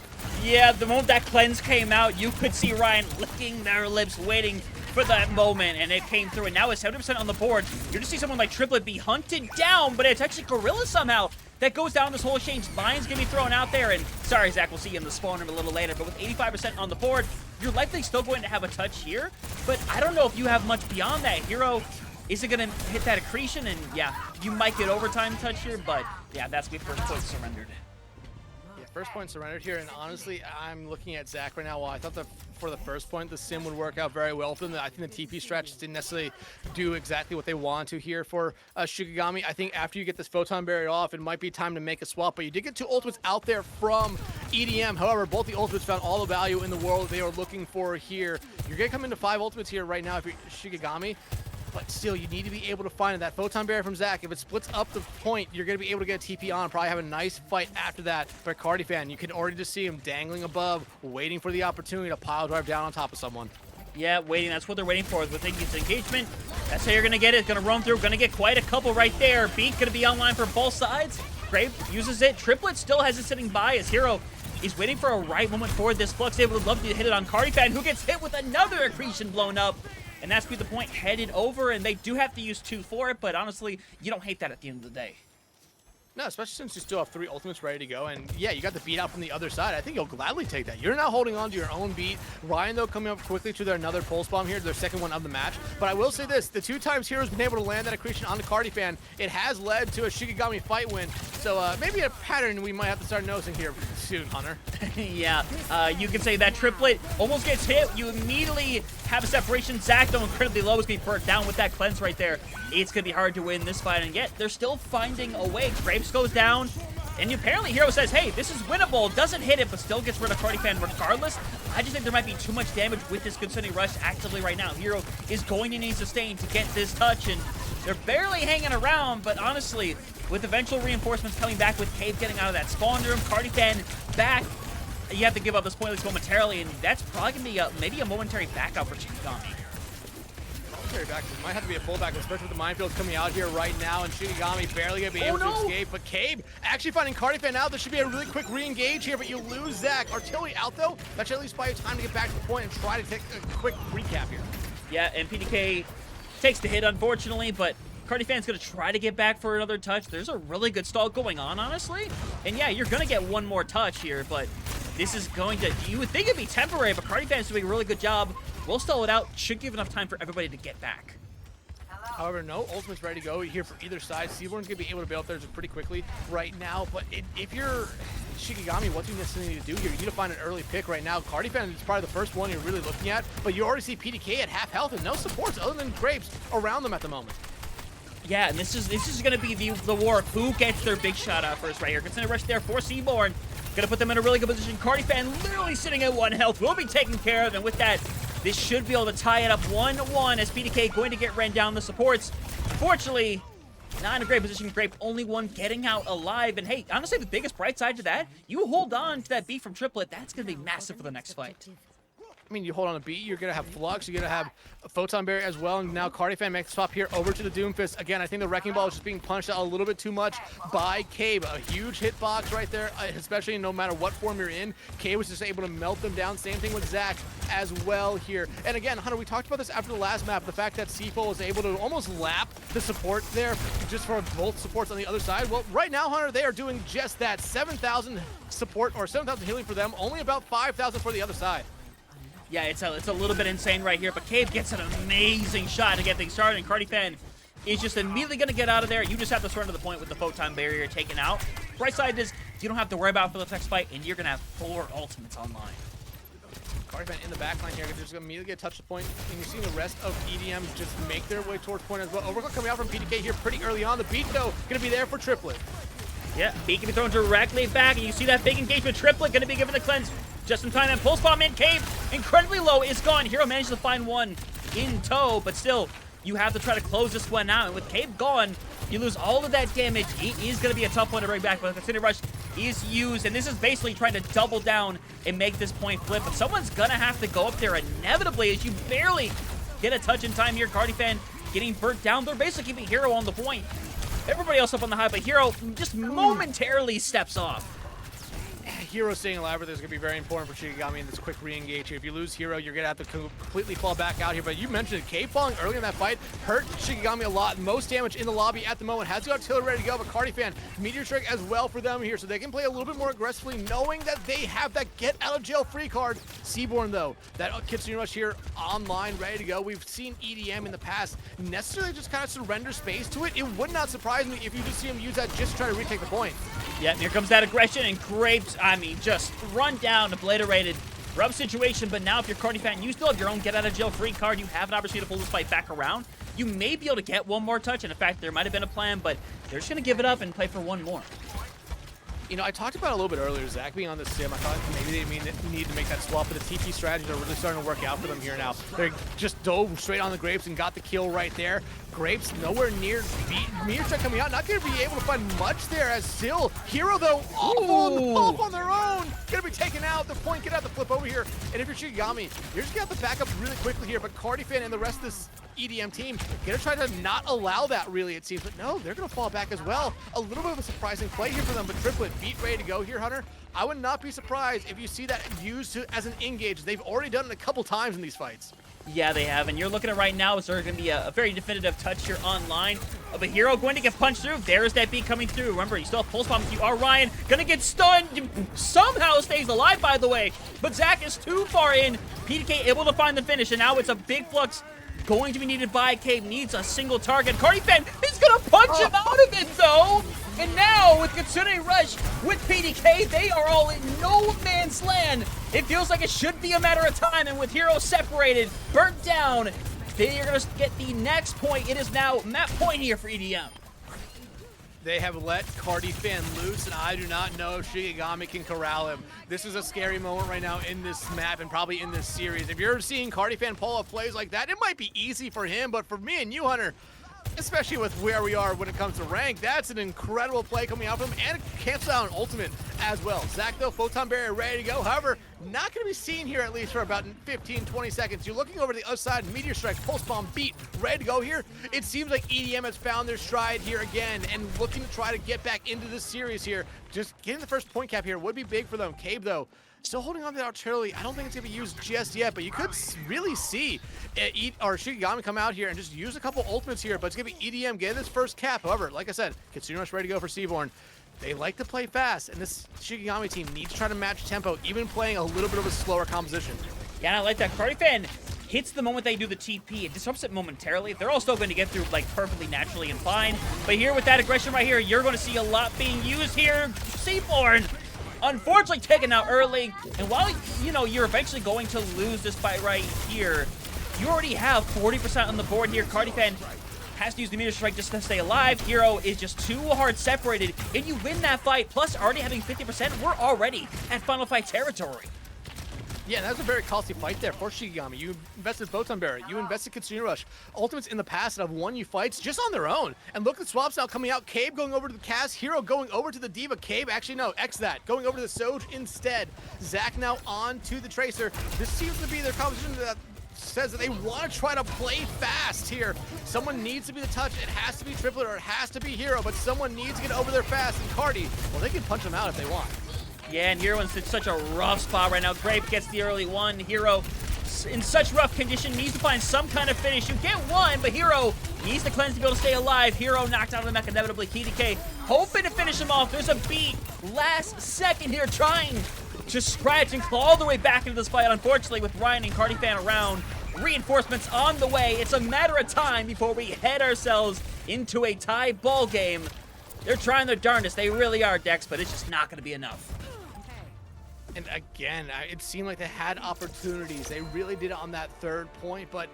Yeah, the moment that cleanse came out, you could see Ryan licking their lips, waiting for that moment, and it came through, and now it's 70% on the board. You're gonna see someone like Triplet be hunted down, but it's actually Gorilla somehow that goes down this whole exchange. Mine's gonna be thrown out there, and sorry, Zach, we'll see you in the spawn room a little later, but with 85% on the board, you're likely still going to have a touch here, but I don't know if you have much beyond that. Hero, is it gonna hit that accretion? And yeah, you might get overtime touch here, but yeah, that's the first point surrendered. First point surrendered here, and honestly, I'm looking at Zach right now. While I thought that for the first point, the sim would work out very well for them, I think the TP stretch didn't necessarily do exactly what they want to here for Shikigami. I think after you get this Photon Barrier off, it might be time to make a swap, but you did get 2 ultimates out there from EDM. However, both the ultimates found all the value in the world they are looking for here. You're going to come into 5 ultimates here right now if you're Shikigami. But still, you need to be able to find that Photon Barrier from Zach. If it splits up the point, you're going to be able to get a TP on. Probably have a nice fight after that for Cardifan. You can already just see him dangling above, waiting for the opportunity to pile drive down on top of someone. Yeah, waiting. That's what they're waiting for. With Iggy's engagement, that's how you're going to get it. It's going to roam through. Going to get quite a couple right there. Beat going to be online for both sides. Grave uses it. Triplet still has it sitting by. His Hero is waiting for a right moment for this Flux. They would love to hit it on Cardifan, who gets hit with another accretion blown up. And that's be the point headed over, and they do have to use 2 for it, but honestly, you don't hate that at the end of the day. No, especially since you still have 3 ultimates ready to go, and yeah, you got the beat out from the other side. I think you'll gladly take that. You're now holding on to your own beat. Ryan, though, coming up quickly to their another Pulse Bomb here, their second one of the match. But I will say this, the 2 times Hero's been able to land that accretion on the Cardifan, it has led to a Shikigami fight win. So maybe a pattern we might have to start noticing here soon, Hunter. Yeah, you can say that Triplet almost gets hit. You immediately have a separation. Zach, though, incredibly low, is going to be burnt down with that cleanse right there. It's going to be hard to win this fight, and yet they're still finding a way. Graves goes down, and apparently Hero says, hey, this is winnable. Doesn't hit it, but still gets rid of Cardifan regardless. I just think there might be too much damage with this Consuming Rush actively right now. Hero is going to need sustain to get this touch, and they're barely hanging around, but honestly, with eventual reinforcements coming back, with Cave getting out of that spawn room, Cardifan back, you have to give up this pointless momentarily, and that's probably going to be maybe a momentary backup for Shikigami. Back. It might have to be a fullback, especially with the minefields coming out here right now, and Shikigami barely going to be able to escape. But Cabe actually finding Cardifan out. There should be a really quick re-engage here, but you lose Zach. Artillery out, though. That should at least buy you time to get back to the point and try to take a quick recap here. Yeah, and PDK takes the hit, unfortunately, but Cardifan's going to try to get back for another touch. There's a really good stall going on, honestly. And yeah, you're going to get one more touch here, but this is going to, you would think it'd be temporary, but Cardifan's doing a really good job. We'll stall it out. Should give enough time for everybody to get back. However, no ultimates ready to go here for either side. Seaborn's going to be able to bail up there just pretty quickly right now. But if you're Shikigami, what do you necessarily need to do here? You need to find an early pick right now. Cardifan is probably the first one you're really looking at. But you already see PDK at half health and no supports other than Grapes around them at the moment. Yeah, and this is going to be the war of who gets their big shot out first right here. Consider rush there for Seaborn. Going to put them in a really good position. Cardifan literally sitting at 1 health. Will be taken care of. And with that, this should be able to tie it up 1-1 as PDK going to get ran down the supports. Unfortunately, not in a great position. Grape only one getting out alive. And hey, honestly, the biggest bright side to that, you hold on to that beat from Triplet. That's going to be massive for the next fight. I mean, you hold on a beat, you're going to have Flux, you're going to have a Photon Barrier as well, and now Cardifan makes the swap here over to the Doomfist. Again, I think the Wrecking Ball is just being punched out a little bit too much by Cabe. A huge hitbox right there, especially no matter what form you're in. Cabe was just able to melt them down. Same thing with Zach as well here. And again, Hunter, we talked about this after the last map, the fact that C4 was able to almost lap the support there just for both supports on the other side. Well, right now, Hunter, they are doing just that. 7,000 support, or 7,000 healing for them, only about 5,000 for the other side. Yeah, it's a little bit insane right here, but Cabe gets an amazing shot to get things started, and Cardifan is just immediately going to get out of there. You just have to surrender the point with the Photon Barrier taken out. Right side is you don't have to worry about for the next fight, and you're going to have 4 ultimates online. Cardifan in the backline here, they're just going to immediately get touch the point, and you're seeing the rest of EDM just make their way towards point as well. Overclock coming out from PDK here pretty early on. The beat, though, going to be there for Triplet. Yeah, beat can be thrown directly back, and you see that big engagement. Triplet going to be given the cleanse just in time, and Pulse Bomb in. Cave incredibly low is gone. Hero manages to find one in tow, but still, you have to try to close this one out. And with Cave gone, you lose all of that damage. It is going to be a tough one to bring back, but the Consider Rush is used, and this is basically trying to double down and make this point flip. But someone's going to have to go up there inevitably as you barely get a touch in time here. Cardifan getting burnt down. They're basically keeping Hero on the point. Everybody else up on the high, but Hero just momentarily steps off. Hero staying alive with this is going to be very important for Shikigami in this quick re-engage here. If you lose Hero, you're going to have to completely fall back out here. But you mentioned it, Cave falling early in that fight hurt Shikigami a lot. Most damage in the lobby at the moment. Has the artillery ready to go, but Cardifan, Meteor Strike as well for them here. So they can play a little bit more aggressively, knowing that they have that get out of jail free card. Seaborn, though, that Kitsune Rush here online, ready to go. We've seen EDM in the past necessarily just kind of surrender space to it. It would not surprise me if you just see him use that just to try to retake the point. Yeah, here comes that aggression, and Grapes, I mean, just run down, obliterated. Rough situation, but now if you're Cardifan, you still have your own get-out-of-jail-free card. You have an opportunity to pull this fight back around. You may be able to get one more touch, and in fact, there might have been a plan, but they're just going to give it up and play for one more. You know, I talked about it a little bit earlier, Zach being on the sim. I thought maybe they need to make that swap, but the TP strategies are really starting to work out for them here now. They just dove straight on the Grapes and got the kill right there. Grapes nowhere near Meteor Strike coming out, not going to be able to find much there as still Hero, though, off on their own. Going to be taken out. The point, get out the flip over here. And if you're Shikigami, you're just going to have to back up really quickly here, but Cardifan and the rest of this EDM team gonna try to not allow that, really, it seems, but no, they're gonna fall back as well. A little bit of a surprising play here for them, but Triplet beat ready to go here, Hunter. I would not be surprised if you see that used as an engage. They've already done it a couple times in these fights. Yeah, they have, and you're looking at right now, is there going to be a very definitive touch here online of a Hero going to get punched through. There's that beat coming through. Remember, you still have Pulse Bomb. You are Ryan, gonna get stunned. Somehow stays alive, by the way, but Zach is too far in. PDK able to find the finish, and now it's a big flux going to be needed by Cave. Needs a single target. Cardifan is gonna punch him out of it, though. And now with Kitsune Rush, with PDK, they are all in no man's land. It feels like it should be a matter of time, and with Hero separated, burnt down, they are gonna get the next point. It is now map point here for EDM. They have let Cardifan loose, and I do not know if Shikigami can corral him. This is a scary moment right now in this map and probably in this series. If you're seeing Cardifan pull off plays like that, it might be easy for him, but for me and you, Hunter, especially with where we are when it comes to rank, that's an incredible play coming out from him, and it cancels out an ultimate as well. Zach, though, Photon Barrier ready to go. However, not going to be seen here at least for about 15-20 seconds. You're looking over to the other side, Meteor Strike, Pulse Bomb beat, ready to go here. It seems like EDM has found their stride here again and looking to try to get back into this series here. Just getting the first point cap here would be big for them. Cave, though, still holding on to the artillery. I don't think it's going to be used just yet, but you could really see Shikigami come out here and just use a couple ultimates here, but it's going to be EDM getting this first cap. However, like I said, Kitsune Rush ready to go for Seaborn. They like to play fast, and this Shikigami team needs to try to match tempo, even playing a little bit of a slower composition. Yeah, I like that. Cardifan hits the moment they do the TP. It disrupts it momentarily. They're all still going to get through like perfectly naturally and fine. But here with that aggression right here, you're going to see a lot being used here. Seaborn, unfortunately taken out early. And while, you know, you're eventually going to lose this fight right here, you already have 40% on the board here. Cardifan has to use the meteor strike just to stay alive. Hero is just too hard separated. And you win that fight, plus already having 50%, we're already at final fight territory. Yeah, that was a very costly fight there for Shikigami. You invested Photon Barrier, you invested Kitsune Rush. Ultimates in the past that have won you fights just on their own. And look at swaps now coming out. Cabe going over to the Cass, Hero going over to the Diva. Cabe, actually no, X that, going over to the Soj instead. Zac now on to the Tracer. This seems to be their composition that says that they want to try to play fast here. Someone needs to be the touch. It has to be Triplet or it has to be Hero, but someone needs to get over there fast. And Cardi, well, they can punch them out if they want. Yeah, and Hero in such a rough spot right now. Grape gets the early one. Hero in such rough condition needs to find some kind of finish. You get one, but Hero needs to cleanse to be able to stay alive. Hero knocked out of the mech inevitably. KDK hoping to finish him off. There's a beat last second here trying to scratch and claw all the way back into this fight. Unfortunately, with Ryan and Cardifan around, reinforcements on the way. It's a matter of time before we head ourselves into a tie ball game. They're trying their darndest. They really are, Dex, but it's just not going to be enough. And again, it seemed like they had opportunities. They really did it on that third point, but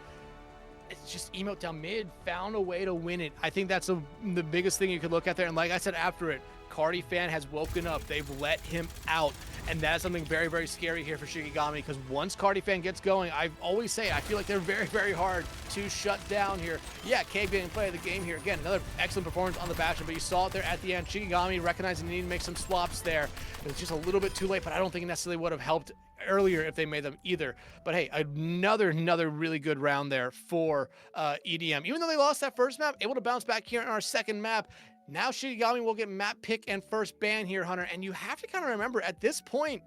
it's just Emote down mid found a way to win it. I think that's the biggest thing you could look at there. And like I said after it, Cardifan has woken up. They've let him out. And that's something very, very scary here for Shikigami, because once Cardifan gets going, I always say, I feel like they're very, very hard to shut down here. Yeah, Cave getting play of the game here. Again, another excellent performance on the Bastion, but you saw it there at the end. Shikigami recognizing the need to make some swaps there. It was just a little bit too late, but I don't think it necessarily would have helped earlier if they made them either. But hey, another really good round there for EDM. Even though they lost that first map, able to bounce back here in our second map. Now Shikigami will get map pick and first ban here, Hunter. And you have to kind of remember, at this point,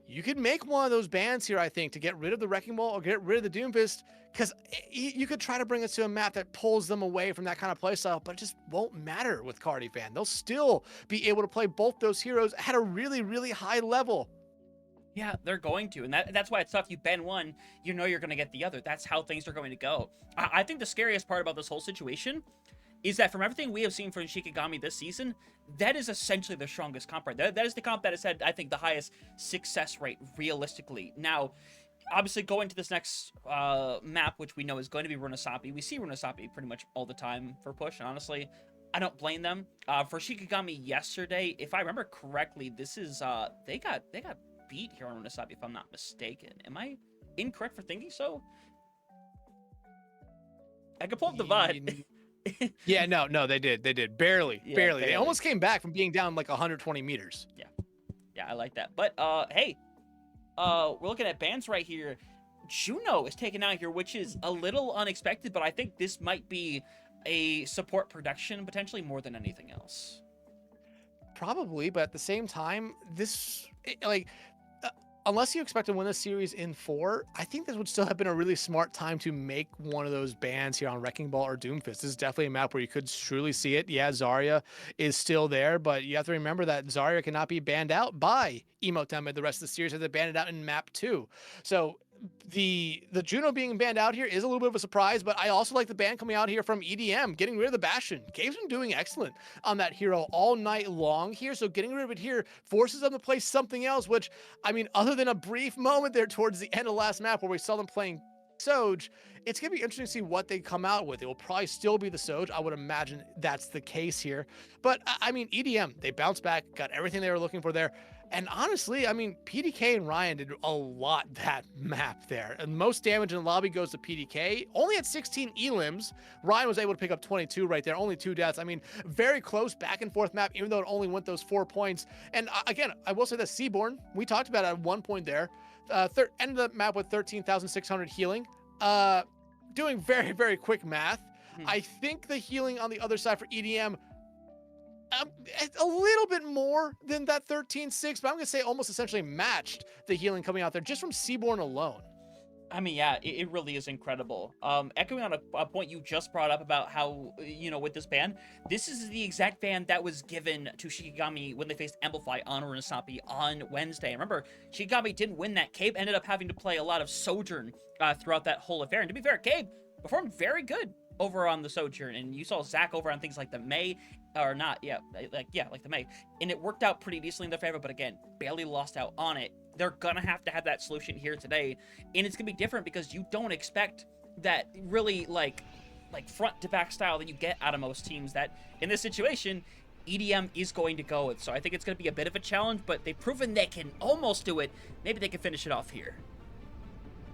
you could make one of those bans here, I think, to get rid of the Wrecking Ball or get rid of the Doomfist, because you could try to bring us to a map that pulls them away from that kind of playstyle, but it just won't matter with Cardifan. They'll still be able to play both those heroes at a really, really high level. Yeah, they're going to, and that's why it's tough. You ban one, you know you're going to get the other. That's how things are going to go. I think the scariest part about this whole situation is that from everything we have seen from Shikigami this season, that is essentially the strongest comp right there. That is the comp that has had, I think, the highest success rate, realistically. Now, obviously, going to this next map, which we know is going to be Runasapi. We see Runasapi pretty much all the time for push, and honestly, I don't blame them. For Shikigami yesterday, if I remember correctly, this is, they got beat here on Runasapi, if I'm not mistaken. Am I incorrect for thinking so? I could pull up the VOD. Yeah, no, they did. Barely. They almost came back from being down like 120 meters. Yeah, I like that. But, hey, we're looking at bans right here. Juno is taken out here, which is a little unexpected, but I think this might be a support production, potentially more than anything else. Probably, but at the same time, unless you expect to win the series in 4, I think this would still have been a really smart time to make one of those bans here on Wrecking Ball or Doomfist. This is definitely a map where you could truly see it. Yeah, Zarya is still there, but you have to remember that Zarya cannot be banned out by Emote down mid the rest of the series, as they banned it out in map 2. So the Juno being banned out here is a little bit of a surprise, but I also like the ban coming out here from EDM, getting rid of the Bastion. Cave's been doing excellent on that hero all night long here, so getting rid of it here forces them to play something else, which, I mean, other than a brief moment there towards the end of last map where we saw them playing Soj, it's going to be interesting to see what they come out with. It will probably still be the Soj. I would imagine that's the case here. But, I mean, EDM, they bounced back, got everything they were looking for there. And honestly, I mean, PDK and Ryan did a lot that map there. And most damage in the lobby goes to PDK. Only at 16 elims. Ryan was able to pick up 22 right there. Only 2 deaths. I mean, very close back and forth map, even though it only went those 4 points. And again, I will say that Seaborn, we talked about it at one point there. Ended the map with 13,600 healing. Doing very, very quick math. I think the healing on the other side for EDM, a little bit more than that 13.6, but I'm going to say almost essentially matched the healing coming out there just from Seaborn alone. I mean, yeah, it really is incredible. Echoing on a point you just brought up about how, you know, with this ban, this is the exact ban that was given to Shikigami when they faced Amplify on Renasapi on Wednesday. Remember, Shikigami didn't win that. Cabe ended up having to play a lot of Sojourn throughout that whole affair. And to be fair, Cabe performed very good over on the Sojourn. And you saw Zach over on things like the May, or not, yeah, like the May. And it worked out pretty decently in their favor, but again, barely lost out on it. They're gonna have to have that solution here today, and it's gonna be different because you don't expect that really like front to back style that you get out of most teams. That in this situation, EDM is going to go with. So I think it's gonna be a bit of a challenge, but they've proven they can almost do it. Maybe they can finish it off here.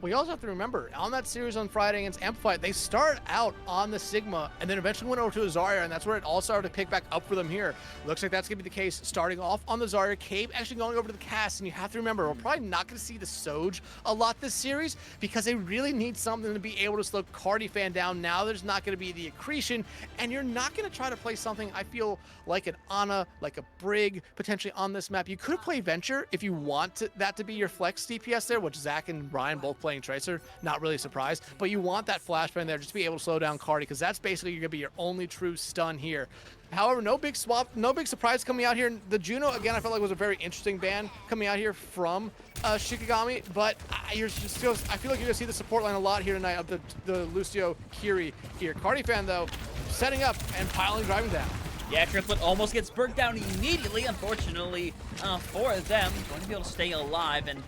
We also have to remember, on that series on Friday against Amplify, they start out on the Sigma and then eventually went over to a Zarya, and that's where it all started to pick back up for them here. Looks like that's going to be the case starting off on the Zarya. Cabe actually going over to the cast, and you have to remember, we're probably not going to see the Soj a lot this series because they really need something to be able to slow Cardifan down. Now there's not going to be the accretion, and you're not going to try to play something, I feel, like an Ana, like a Brig, potentially on this map. You could play Venture if you want that to be your flex DPS there, which Zach and Brian both playing Tracer, not really surprised, but you want that flashbang there just to be able to slow down Cardi, because that's basically going to be your only true stun here. However, no big swap, no big surprise coming out here. The Juno, again, I felt like was a very interesting ban coming out here from Shikigami, but I feel like you're going to see the support line a lot here tonight of the Lucio Kiri here. Cardifan, though, setting up and piling, driving down. Yeah, Triplet almost gets burnt down immediately, unfortunately, for them. Going to be able to stay alive, and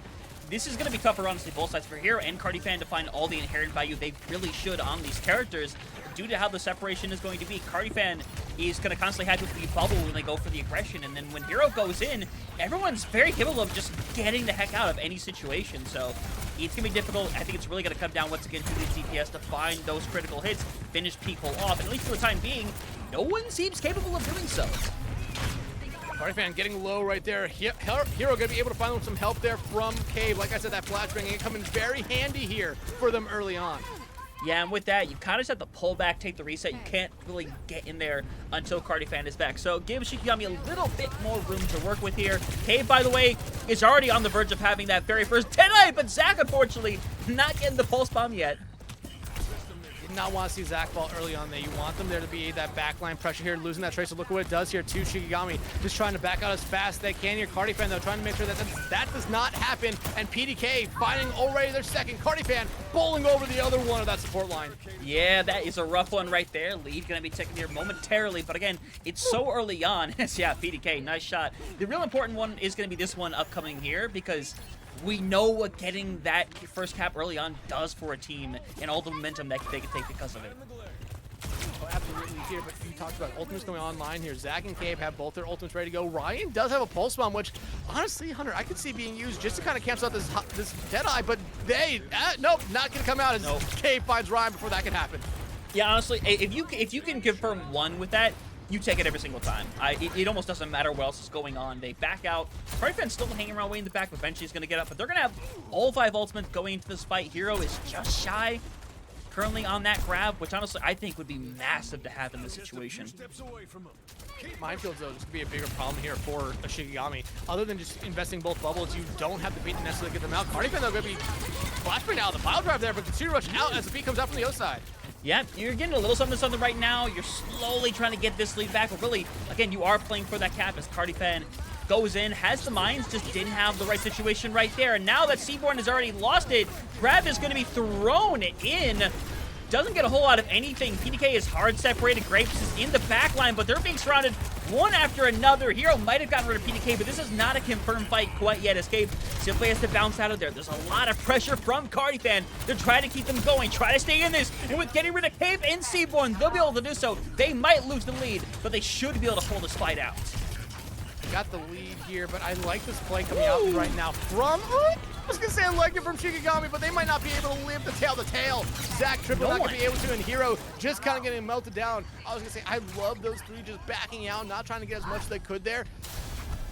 this is going to be tough for, honestly, both sides, for Hero and Cardifan to find all the inherent value they really should on these characters due to how the separation is going to be. Cardifan is going to constantly have to be bubble when they go for the aggression, and then when Hero goes in, everyone's very capable of just getting the heck out of any situation, so it's going to be difficult. I think it's really going to come down once again to these DPS to find those critical hits, finish people off, and at least for the time being, no one seems capable of doing so. Cardifan getting low right there. Hero going to be able to find some help there from Cave. Like I said, that flashbang coming very handy here for them early on. Yeah, and with that, you kind of just have to pull back, take the reset. You can't really get in there until Cardifan is back. So give Shikigami a little bit more room to work with here. Cave, by the way, is already on the verge of having that very first Deadeye, but Zach, unfortunately, not getting the pulse bomb yet. Did not want to see Zach fall early on there. You want them there to be that backline pressure here, losing that Tracer. Look at what it does here to Shikigami. Just trying to back out as fast as they can here. Cardifan, though, trying to make sure that does not happen. And PDK finding already their second. Cardifan bowling over the other one of that support line. Yeah, that is a rough one right there. Lead going to be taken here momentarily, but again, it's so early on. Yeah, PDK, nice shot. The real important one is going to be this one upcoming here, because we know what getting that first cap early on does for a team and all the momentum that they can take because of it. Oh, absolutely here, but you talked about ultimates going online here. Zach and Cabe have both their ultimates ready to go. Ryan does have a pulse bomb, which honestly, Hunter, I could see being used just to kind of cancel out this Deadeye, but nope, not gonna come out as Cabe finds Ryan before that can happen. Yeah, honestly, if you can confirm one with that, you take it every single time. It almost doesn't matter what else is going on. They back out. Cardifen's still hanging around way in the back, but eventually he's going to get up. But they're going to have all 5 ultimates going into this fight. Hero is just shy currently on that grab, which honestly I think would be massive to have in this situation. Minefields, though, just to be a bigger problem here for a Shikigami. Other than just investing both bubbles, you don't have the beat to necessarily get them out. Cardifan, though, going to be flashbang out, the pile drive there, but the Consider Rush out as the beat comes out from the other side. Yeah, you're getting a little something right now. You're slowly trying to get this lead back, but really, again, you are playing for that cap as Cardifan goes in, has the mines, just didn't have the right situation right there. And now that Seaborn has already lost it, grab is going to be thrown in. Doesn't get a whole lot of anything. PDK is hard separated. Grapes is in the back line, but they're being surrounded one after another. Hero might have gotten rid of PDK, but this is not a confirmed fight quite yet. Escape simply has to bounce out of there. There's a lot of pressure from Cardifan. They're trying to keep them going, try to stay in this, and with getting rid of Cave and Seaborn, they'll be able to do so. They might lose the lead, but they should be able to pull this fight out. Got the lead here, but I like this play coming out right now from... I was going to say I like it from Shikigami, but they might not be able to live the tail to tail. Zach Triple not going to be able to, and Hero just kind of getting melted down. I was going to say, I love those three just backing out, not trying to get as much as they could there.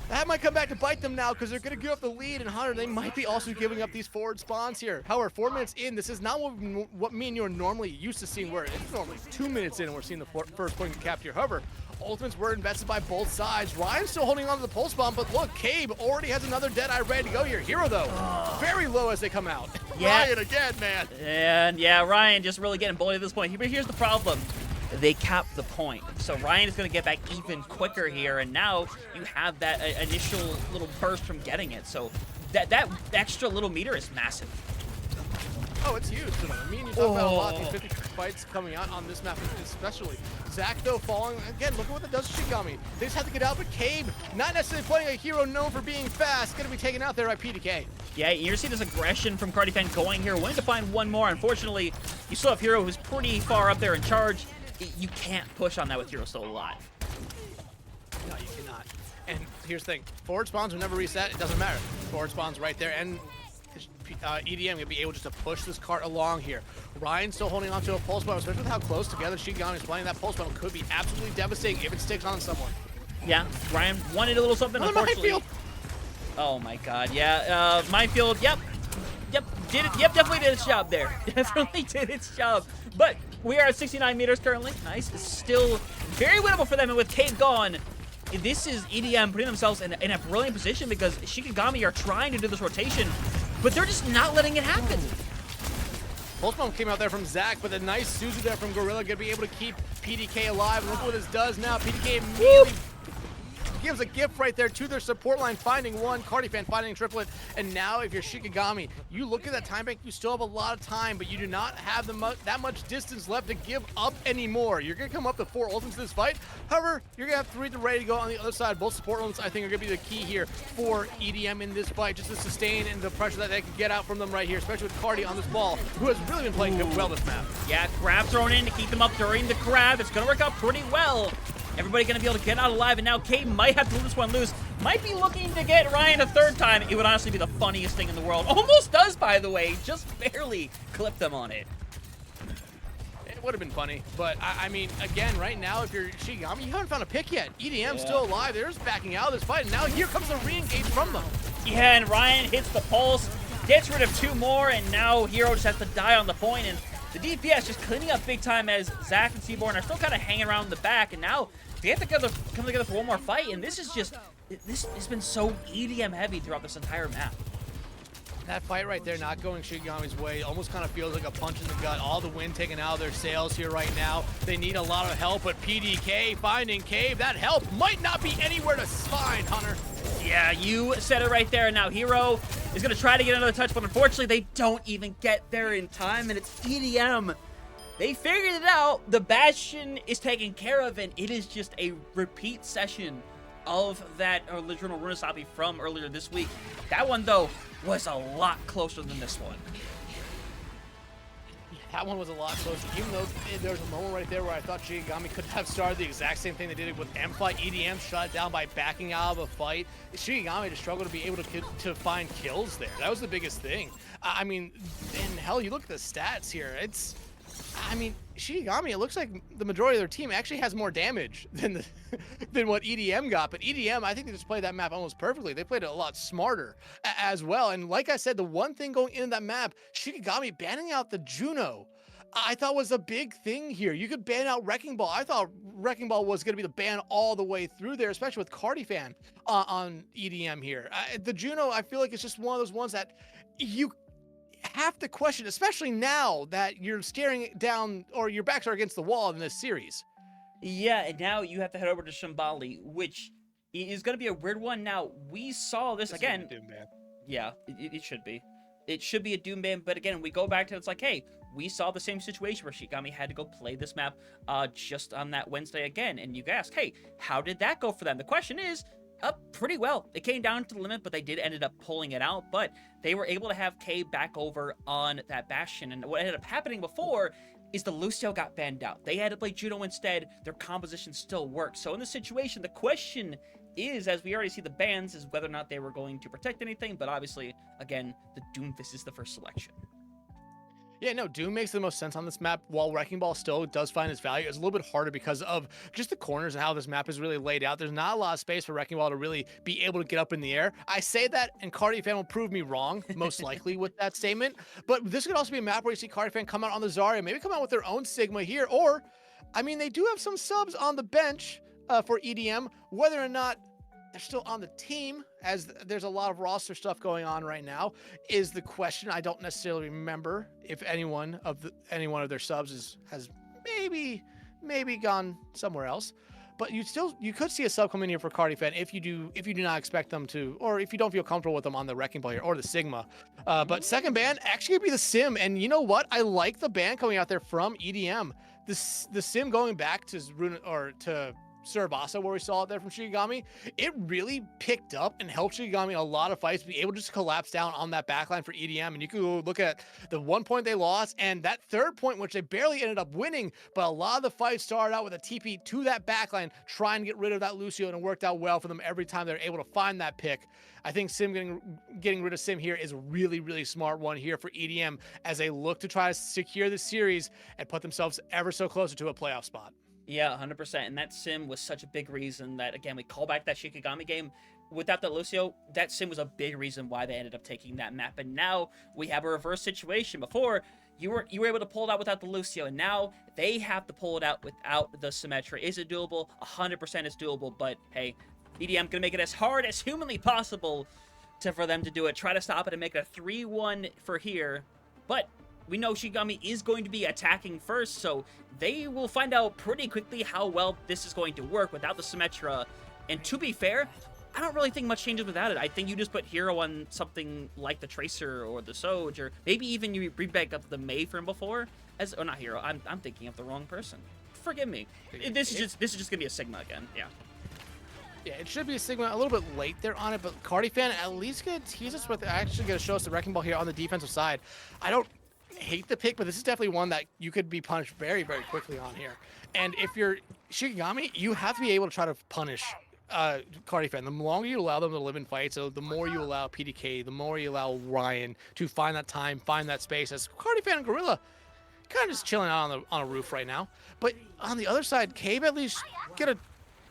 That might come back to bite them now because they're going to give up the lead, and Hunter, they might be also giving up these forward spawns here. However, 4 minutes in, this is not what me and you are normally used to seeing, where it's normally 2 minutes in and we're seeing the first point cap here. However, Ultimates were invested by both sides. Ryan's still holding on to the pulse bomb, but look, Cabe already has another Deadeye ready to go here. Hero, though, very low as they come out. Yeah. Ryan again, man. And yeah, Ryan just really getting bullied at this point. But here's the problem. They capped the point. So Ryan is going to get back even quicker here, and now you have that initial little burst from getting it. So that extra little meter is massive. Oh, it's huge. I mean, you talk about a lot of these 50 fights coming out on this map, especially. Zach, though, falling. Again, look at what that does to Shikigami. They just have to get out, but Cabe, not necessarily playing a hero known for being fast, going to be taken out there by PDK. Yeah, you're seeing this aggression from Cardi-Fan going here, wanting to find one more. Unfortunately, you still have Hero who's pretty far up there in charge. You can't push on that with Hero still alive. No, you cannot. And here's the thing. Forward spawns will never reset. It doesn't matter. Forward spawns right there, and EDM will be able just to push this cart along here. Ryan still holding on to a pulse bomb, especially with how close together Shikigami is playing. That pulse bomb could be absolutely devastating if it sticks on someone. Yeah, Ryan wanted a little something, unfortunately. Minefield. Oh my god, yeah. Minefield, yep, definitely did its job there. Definitely did its job. But we are at 69 meters currently. Nice. It's still very winnable for them, and with Cave gone, this is EDM putting themselves in a brilliant position because Shikigami are trying to do this rotation, but they're just not letting it happen. Pulse bomb came out there from Zach, but a nice Suzu there from Gorilla gonna be able to keep PDK alive. And look what this does now. PDK immediately gives a gift right there to their support line, finding one, Cardi-Fan finding triplet, and now if you're Shikigami, you look at that time bank, you still have a lot of time, but you do not have that much distance left to give up anymore. You're going to come up to 4 ultimates in this fight. However, you're going to have 3 ready to go on the other side. Both support ultimates, I think, are going to be the key here for EDM in this fight, just to sustain and the pressure that they can get out from them right here, especially with Cardi on this ball, who has really been playing well this map. Yeah, grab thrown in to keep them up during the grab. It's going to work out pretty well. Everybody going to be able to get out alive, and now Cade might have to let this one loose. Might be looking to get Ryan a 3rd time. It would honestly be the funniest thing in the world. Almost does, by the way. Just barely clipped them on it. It would have been funny, but I mean, again, right now, if you're Shikigami, you haven't found a pick yet. EDM's still alive. They're just backing out of this fight, and now here comes a re-engage from them. Yeah, and Ryan hits the pulse, gets rid of 2 more, and now Hero just has to die on the point, and the DPS just cleaning up big time as Zach and Seaborn are still kind of hanging around in the back, and now they have to come together for one more fight, and this has been so EDM heavy throughout this entire map. That fight right there not going Shikigami's way almost kind of feels like a punch in the gut. All the wind taken out of their sails here right now. They need a lot of help, but PDK finding Cave. That help might not be anywhere to find, Hunter. Yeah, you said it right there. Now Hero is going to try to get another touch, but unfortunately they don't even get there in time, and it's EDM. They figured it out. The Bastion is taken care of, and it is just a repeat session of that original Runasabi from earlier this week. That one, though, was a lot closer than this one. That one was a lot closer, even though there was a moment right there where I thought Shikigami could have started the exact same thing they did with Amplify. EDM shut it down by backing out of a fight. Shikigami just struggled to be able to find kills there. That was the biggest thing. I mean, and hell, you look at the stats here. I mean, Shikigami, it looks like the majority of their team actually has more damage than what EDM got. But EDM, I think they just played that map almost perfectly. They played it a lot smarter as well. And like I said, the one thing going into that map, Shikigami banning out the Juno, I thought was a big thing here. You could ban out Wrecking Ball. I thought Wrecking Ball was going to be the ban all the way through there, especially with Cardi-Fan on EDM here. The Juno, I feel like it's just one of those ones that you have to question, especially now that you're staring down or your backs are against the wall in this series. Yeah, and now you have to head over to Shambali, which is going to be a weird one. Now, we saw this again. Doom ban. Yeah, it should be. It should be a Doom ban, but again, we go back to it's like, hey, we saw the same situation where Shikigami had to go play this map just on that Wednesday again, and you ask, hey, how did that go for them? The question is, pretty well. It came down to the limit, but they did ended up pulling it out, but they were able to have K back over on that Bastion, and what ended up happening before is the Lucio got banned out. They had to play Juno instead. Their composition still worked. So in this situation, the question is, as we already see the bans, is whether or not they were going to protect anything, but obviously, again, the Doomfist is the first selection. Yeah, no, Doom makes the most sense on this map, while Wrecking Ball still does find its value. It's a little bit harder because of just the corners and how this map is really laid out. There's not a lot of space for Wrecking Ball to really be able to get up in the air. I say that, and Cardi-Fan will prove me wrong, most likely, with that statement. But this could also be a map where you see Cardi-Fan come out on the Zarya, maybe come out with their own Sigma here, or, I mean, they do have some subs on the bench. for EDM. Whether or not they're still on the team, as there's a lot of roster stuff going on right now, is the question. I don't necessarily remember if any one of their subs has maybe gone somewhere else. But you could see a sub come in here for Cardifan if you do not expect them to, or if you don't feel comfortable with them on the Wrecking Ball here or the Sigma. But second ban actually could be the Sim, and you know what? I like the ban coming out there from EDM. The Sim going back to to Surabasa, where we saw it there from Shikigami, it really picked up and helped Shikigami in a lot of fights be able to just collapse down on that backline for EDM. And you can go look at the 1 point they lost and that third point, which they barely ended up winning, but a lot of the fights started out with a TP to that backline, trying to get rid of that Lucio, and it worked out well for them every time they're able to find that pick. I think Sim getting rid of Sim here is a really, really smart one here for EDM as they look to try to secure the series and put themselves ever so closer to a playoff spot. Yeah, 100%. And that Sim was such a big reason that, again, we call back that Shikigami game. Without that Lucio, that Sim was a big reason why they ended up taking that map. And now we have a reverse situation. Before, you were able to pull it out without the Lucio, and now they have to pull it out without the Symmetra. Is it doable? 100% it's doable, but hey, EDM gonna make it as hard as humanly possible for them to do it. Try to stop it and make it a 3-1 for here. But we know Shikigami is going to be attacking first, so they will find out pretty quickly how well this is going to work without the Symmetra. And to be fair, I don't really think much changes without it. I think you just put Hero on something like the Tracer or the Soj, or maybe even you bring back up the Mei from before. Or not Hero, I'm thinking of the wrong person. Forgive me. This is just gonna be a Sigma again. Yeah. Yeah, it should be a Sigma a little bit late there on it, but Cardifan at least gonna tease us with actually gonna show us the Wrecking Ball here on the defensive side. I don't hate the pick, but this is definitely one that you could be punished very, very quickly on here. And if you're Shikigami, you have to be able to try to punish Cardifan. The longer you allow them to live in fights, so the more you allow PDK, the more you allow Ryan to find that time, find that space. As Cardifan and Gorilla kind of just chilling out on a roof right now. But on the other side, Cave at least get a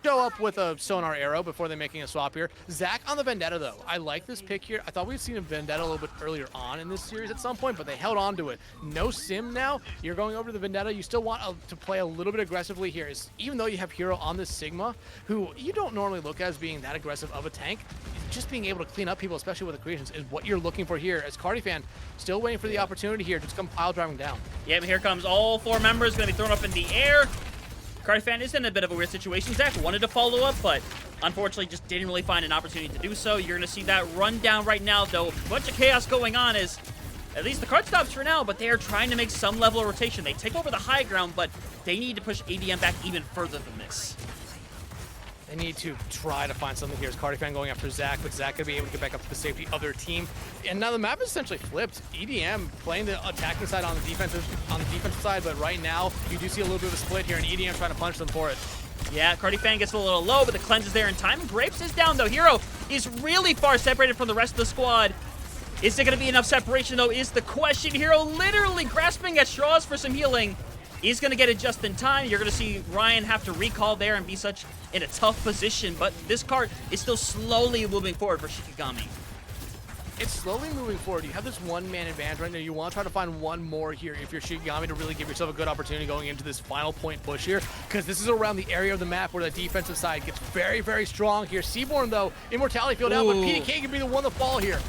show up with a sonar arrow before they're making a swap here. Zach on the Vendetta, though. I like this pick here. I thought we'd seen a Vendetta a little bit earlier on in this series at some point, but they held on to it. No Sim now. You're going over to the Vendetta. You still want to play a little bit aggressively here. Even though you have Hero on this Sigma, who you don't normally look at as being that aggressive of a tank, just being able to clean up people, especially with the creations, is what you're looking for here. As Cardifan still waiting for the opportunity here, just come pile driving down. Yeah, but here comes all 4 members going to be thrown up in the air. Cardifan is in a bit of a weird situation. Zach wanted to follow up, but unfortunately just didn't really find an opportunity to do so. You're going to see that run down right now, though. A bunch of chaos going on as at least the card stops for now, but they are trying to make some level of rotation. They take over the high ground, but they need to push ADM back even further than this. They need to try to find something here. As Cardifan going after Zach, but Zach going to be able to get back up to the safety of their team. And now the map is essentially flipped. EDM playing the attacking side on the defensive side, but right now you do see a little bit of a split here, and EDM trying to punch them for it. Yeah, Cardifan gets a little low, but the cleanse is there in time. Grapes is down, though. Hero is really far separated from the rest of the squad. Is there going to be enough separation, though, is the question. Hero literally grasping at straws for some healing. He's going to get it just in time. You're going to see Ryan have to recall there and be in a tough position, but this card is still slowly moving forward for Shikigami. It's slowly moving forward. You have this one-man advantage right now. You want to try to find one more here if you're Shikigami to really give yourself a good opportunity going into this final point push here, because this is around the area of the map where the defensive side gets very, very strong here. Seaborn, though, Immortality field out, but PDK can be the one to fall here.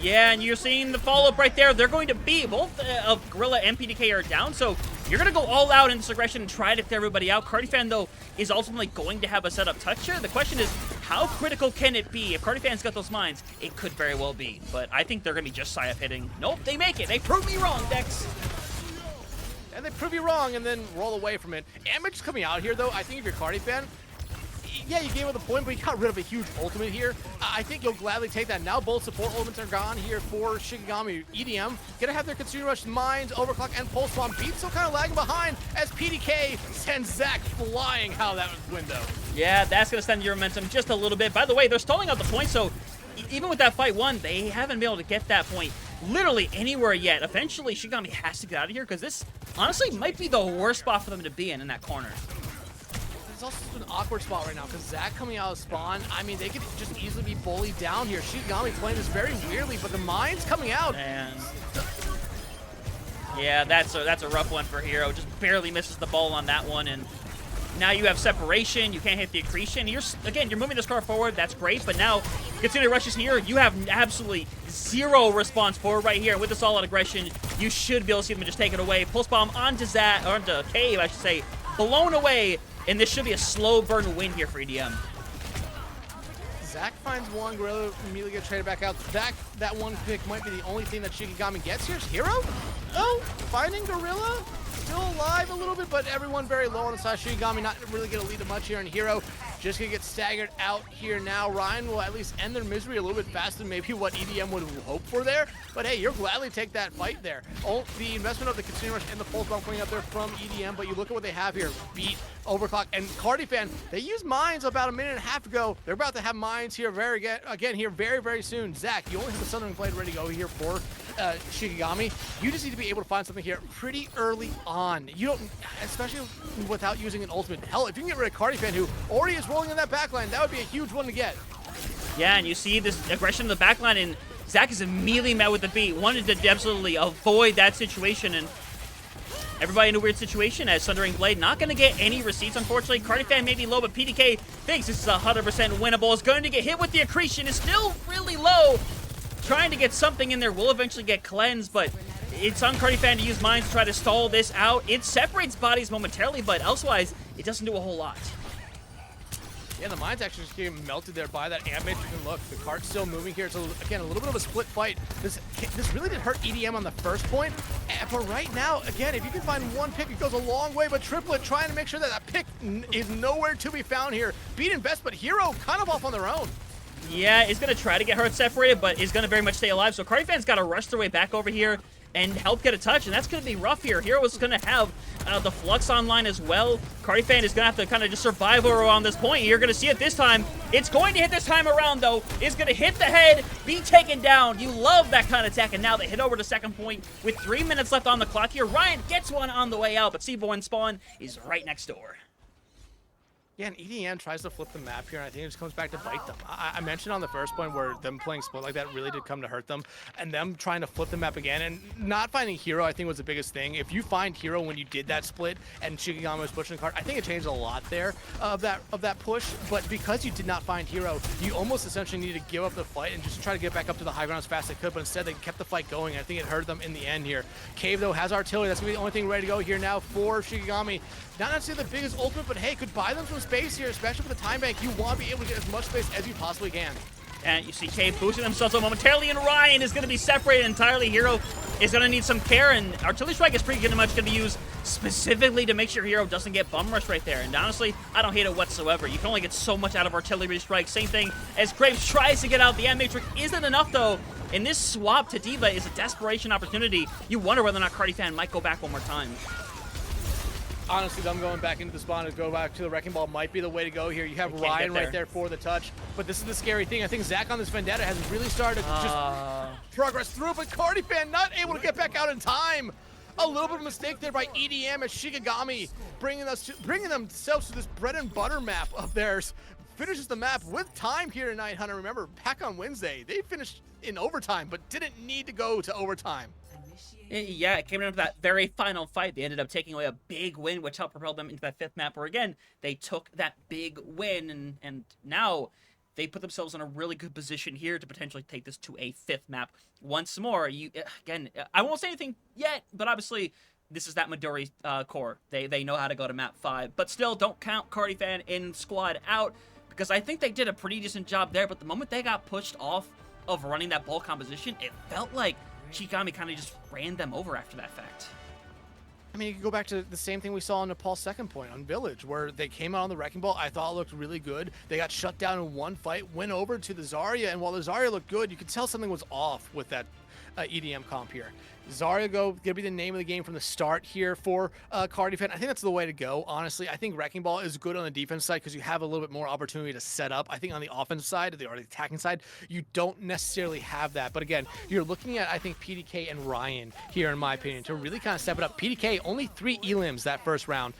Yeah, and you're seeing the follow-up right there. They're going to be, both of Gorilla and PDK are down, so you're going to go all out in this aggression and try to clear everybody out. Cardifan, though, is ultimately going to have a setup touch here. The question is, how critical can it be? If Cardifan's got those mines, it could very well be, but I think they're going to be just shy of hitting. Nope, they make it. They prove me wrong, Dex. And they prove you wrong and then roll away from it. Image coming out here, though, I think if you're Cardifan, yeah, you gave it the point, but you got rid of a huge ultimate here. I think you'll gladly take that. Now both support ultimates are gone here for Shikigami. EDM gonna have their Consumer Rush, Mines, Overclock, and Pulse Bomb. Beat still kind of lagging behind as PDK sends Zach flying out of that window. Yeah, that's gonna send your momentum just a little bit. By the way, they're stalling out the point, so even with that fight won, they haven't been able to get that point literally anywhere yet. Eventually, Shikigami has to get out of here because this honestly might be the worst spot for them to be in that corner. It's also an awkward spot right now because Zach coming out of spawn, I mean, they could just easily be bullied down here. Shikigami playing this very weirdly, but the Mines coming out. And yeah, that's a rough one for Hero. Just barely misses the ball on that one, and Now you have separation. You can't hit the accretion. You're moving this car forward. That's great. But now, considering rushes here, you have absolutely zero response forward right here. With this all-out aggression, you should be able to see them just take it away. Pulse bomb onto Cave, I should say, blown away. And this should be a slow burn win here for EDM. Zach finds one, Gorilla immediately gets traded back out. That one pick might be the only thing that Shikigami gets here. Hero? Oh, finding Gorilla. Still alive a little bit, but everyone very low on the side. Shikigami not really going to lead to much here, and Hero just going to get staggered out here now. Ryan will at least end their misery a little bit faster than maybe what EDM would hope for there. But hey, you'll gladly take that fight there. The investment of the Continuing Rush and the Pulse Bomb coming up there from EDM, but you look at what they have here. Beat, Overclock, and Cardifan, they used mines about a minute and a half ago. They're about to have mines here again here very, very soon. Zach, you only have the Southern Blade ready to go here for Shikigami. You just need to be able to find something here pretty early on. You don't, especially without using an ultimate. Hell, if you can get rid of Cardifan, who already is rolling in that backline, that would be a huge one to get. Yeah, and you see this aggression in the backline, and Zach is immediately met with the beat. Wanted to absolutely avoid that situation, and everybody in a weird situation as Sundering Blade not going to get any receipts, unfortunately. Cardifan may be low, but PDK thinks this is 100% winnable. Is going to get hit with the accretion. Is still really low. Trying to get something in there. Will eventually get cleansed, but it's on Cardifan to use mines to try to stall this out. It separates bodies momentarily, but elsewise, it doesn't do a whole lot. Yeah, the mines actually just getting melted there by that amp matrix. And look, the cart's still moving here. It's, again, a little bit of a split fight. This really did hurt EDM on the first point. But right now, again, if you can find one pick, it goes a long way. But Triplet trying to make sure that that pick is nowhere to be found here. Beat Invest, but Hero kind of off on their own. Yeah, he's going to try to get hurt separated, but is going to very much stay alive. So Cardifan's got to rush their way back over here and help get a touch, and that's going to be rough here. Hero is going to have the Flux online as well. Cardifan is going to have to kind of just survive around this point. You're going to see it this time. It's going to hit this time around, though. It's going to hit the head, be taken down. You love that kind of attack, and now they hit over to second point with 3 minutes left on the clock here. Ryan gets one on the way out, but C4 Spawn is right next door. Yeah, and EDM tries to flip the map here, and I think it just comes back to bite them. I mentioned on the first point where them playing split like that really did come to hurt them, and them trying to flip the map again, and not finding Hero, I think, was the biggest thing. If you find Hero when you did that split, and Shikigami was pushing the card, I think it changed a lot there of that push, but because you did not find Hero, you almost essentially needed to give up the fight and just try to get back up to the high ground as fast as they could, but instead they kept the fight going. I think it hurt them in the end here. Cave, though, has artillery. That's going to be the only thing ready to go here now for Shikigami. Not necessarily the biggest ultimate, but hey, could buy them some space here, especially with the time bank. You want to be able to get as much space as you possibly can. And you see Cave boosting themselves up momentarily, and Ryan is going to be separated entirely. Hero is going to need some care, and Artillery Strike is pretty much going to be used specifically to make sure Hero doesn't get bum rushed right there. And honestly, I don't hate it whatsoever. You can only get so much out of Artillery Strike. Same thing as Graves tries to get out. The M-Matrix isn't enough, though. And this swap to D.Va is a desperation opportunity. You wonder whether or not Cardifan might go back one more time. Honestly, them going back into the spawn to go back to the Wrecking Ball might be the way to go here. You have Ryan right there for the touch, but this is the scary thing. I think Zach on this Vendetta has really started to just progress through, but Cardifan not able to get back out in time. A little bit of a mistake there by EDM as Shikigami bringing themselves to this bread and butter map of theirs. Finishes the map with time here tonight, Hunter. Remember, back on Wednesday, they finished in overtime, but didn't need to go to overtime. Yeah, it came down to that very final fight. They ended up taking away a big win, which helped propel them into that fifth map, where, again, they took that big win, and now they put themselves in a really good position here to potentially take this to a fifth map once more. Again, I won't say anything yet, but obviously this is that Midori core. They know how to go to map 5, but still don't count Cardifan in squad out, because I think they did a pretty decent job there, but the moment they got pushed off of running that ball composition, it felt like Shikigami kind of just ran them over after that fact. I mean, you can go back to the same thing we saw on Nepal's second point on Village, where they came out on the Wrecking Ball. I thought it looked really good. They got shut down in one fight, went over to the Zarya, and while the Zarya looked good, you could tell something was off with that EDM comp here. Zarya gonna be the name of the game from the start here for Cardifan. I think that's the way to go, honestly. I think Wrecking Ball is good on the defense side because you have a little bit more opportunity to set up. I think on the offense side, or the attacking side, you don't necessarily have that. But again, you're looking at, I think, PDK and Ryan here, in my opinion, to really kind of step it up. PDK, only 3 elims that first round.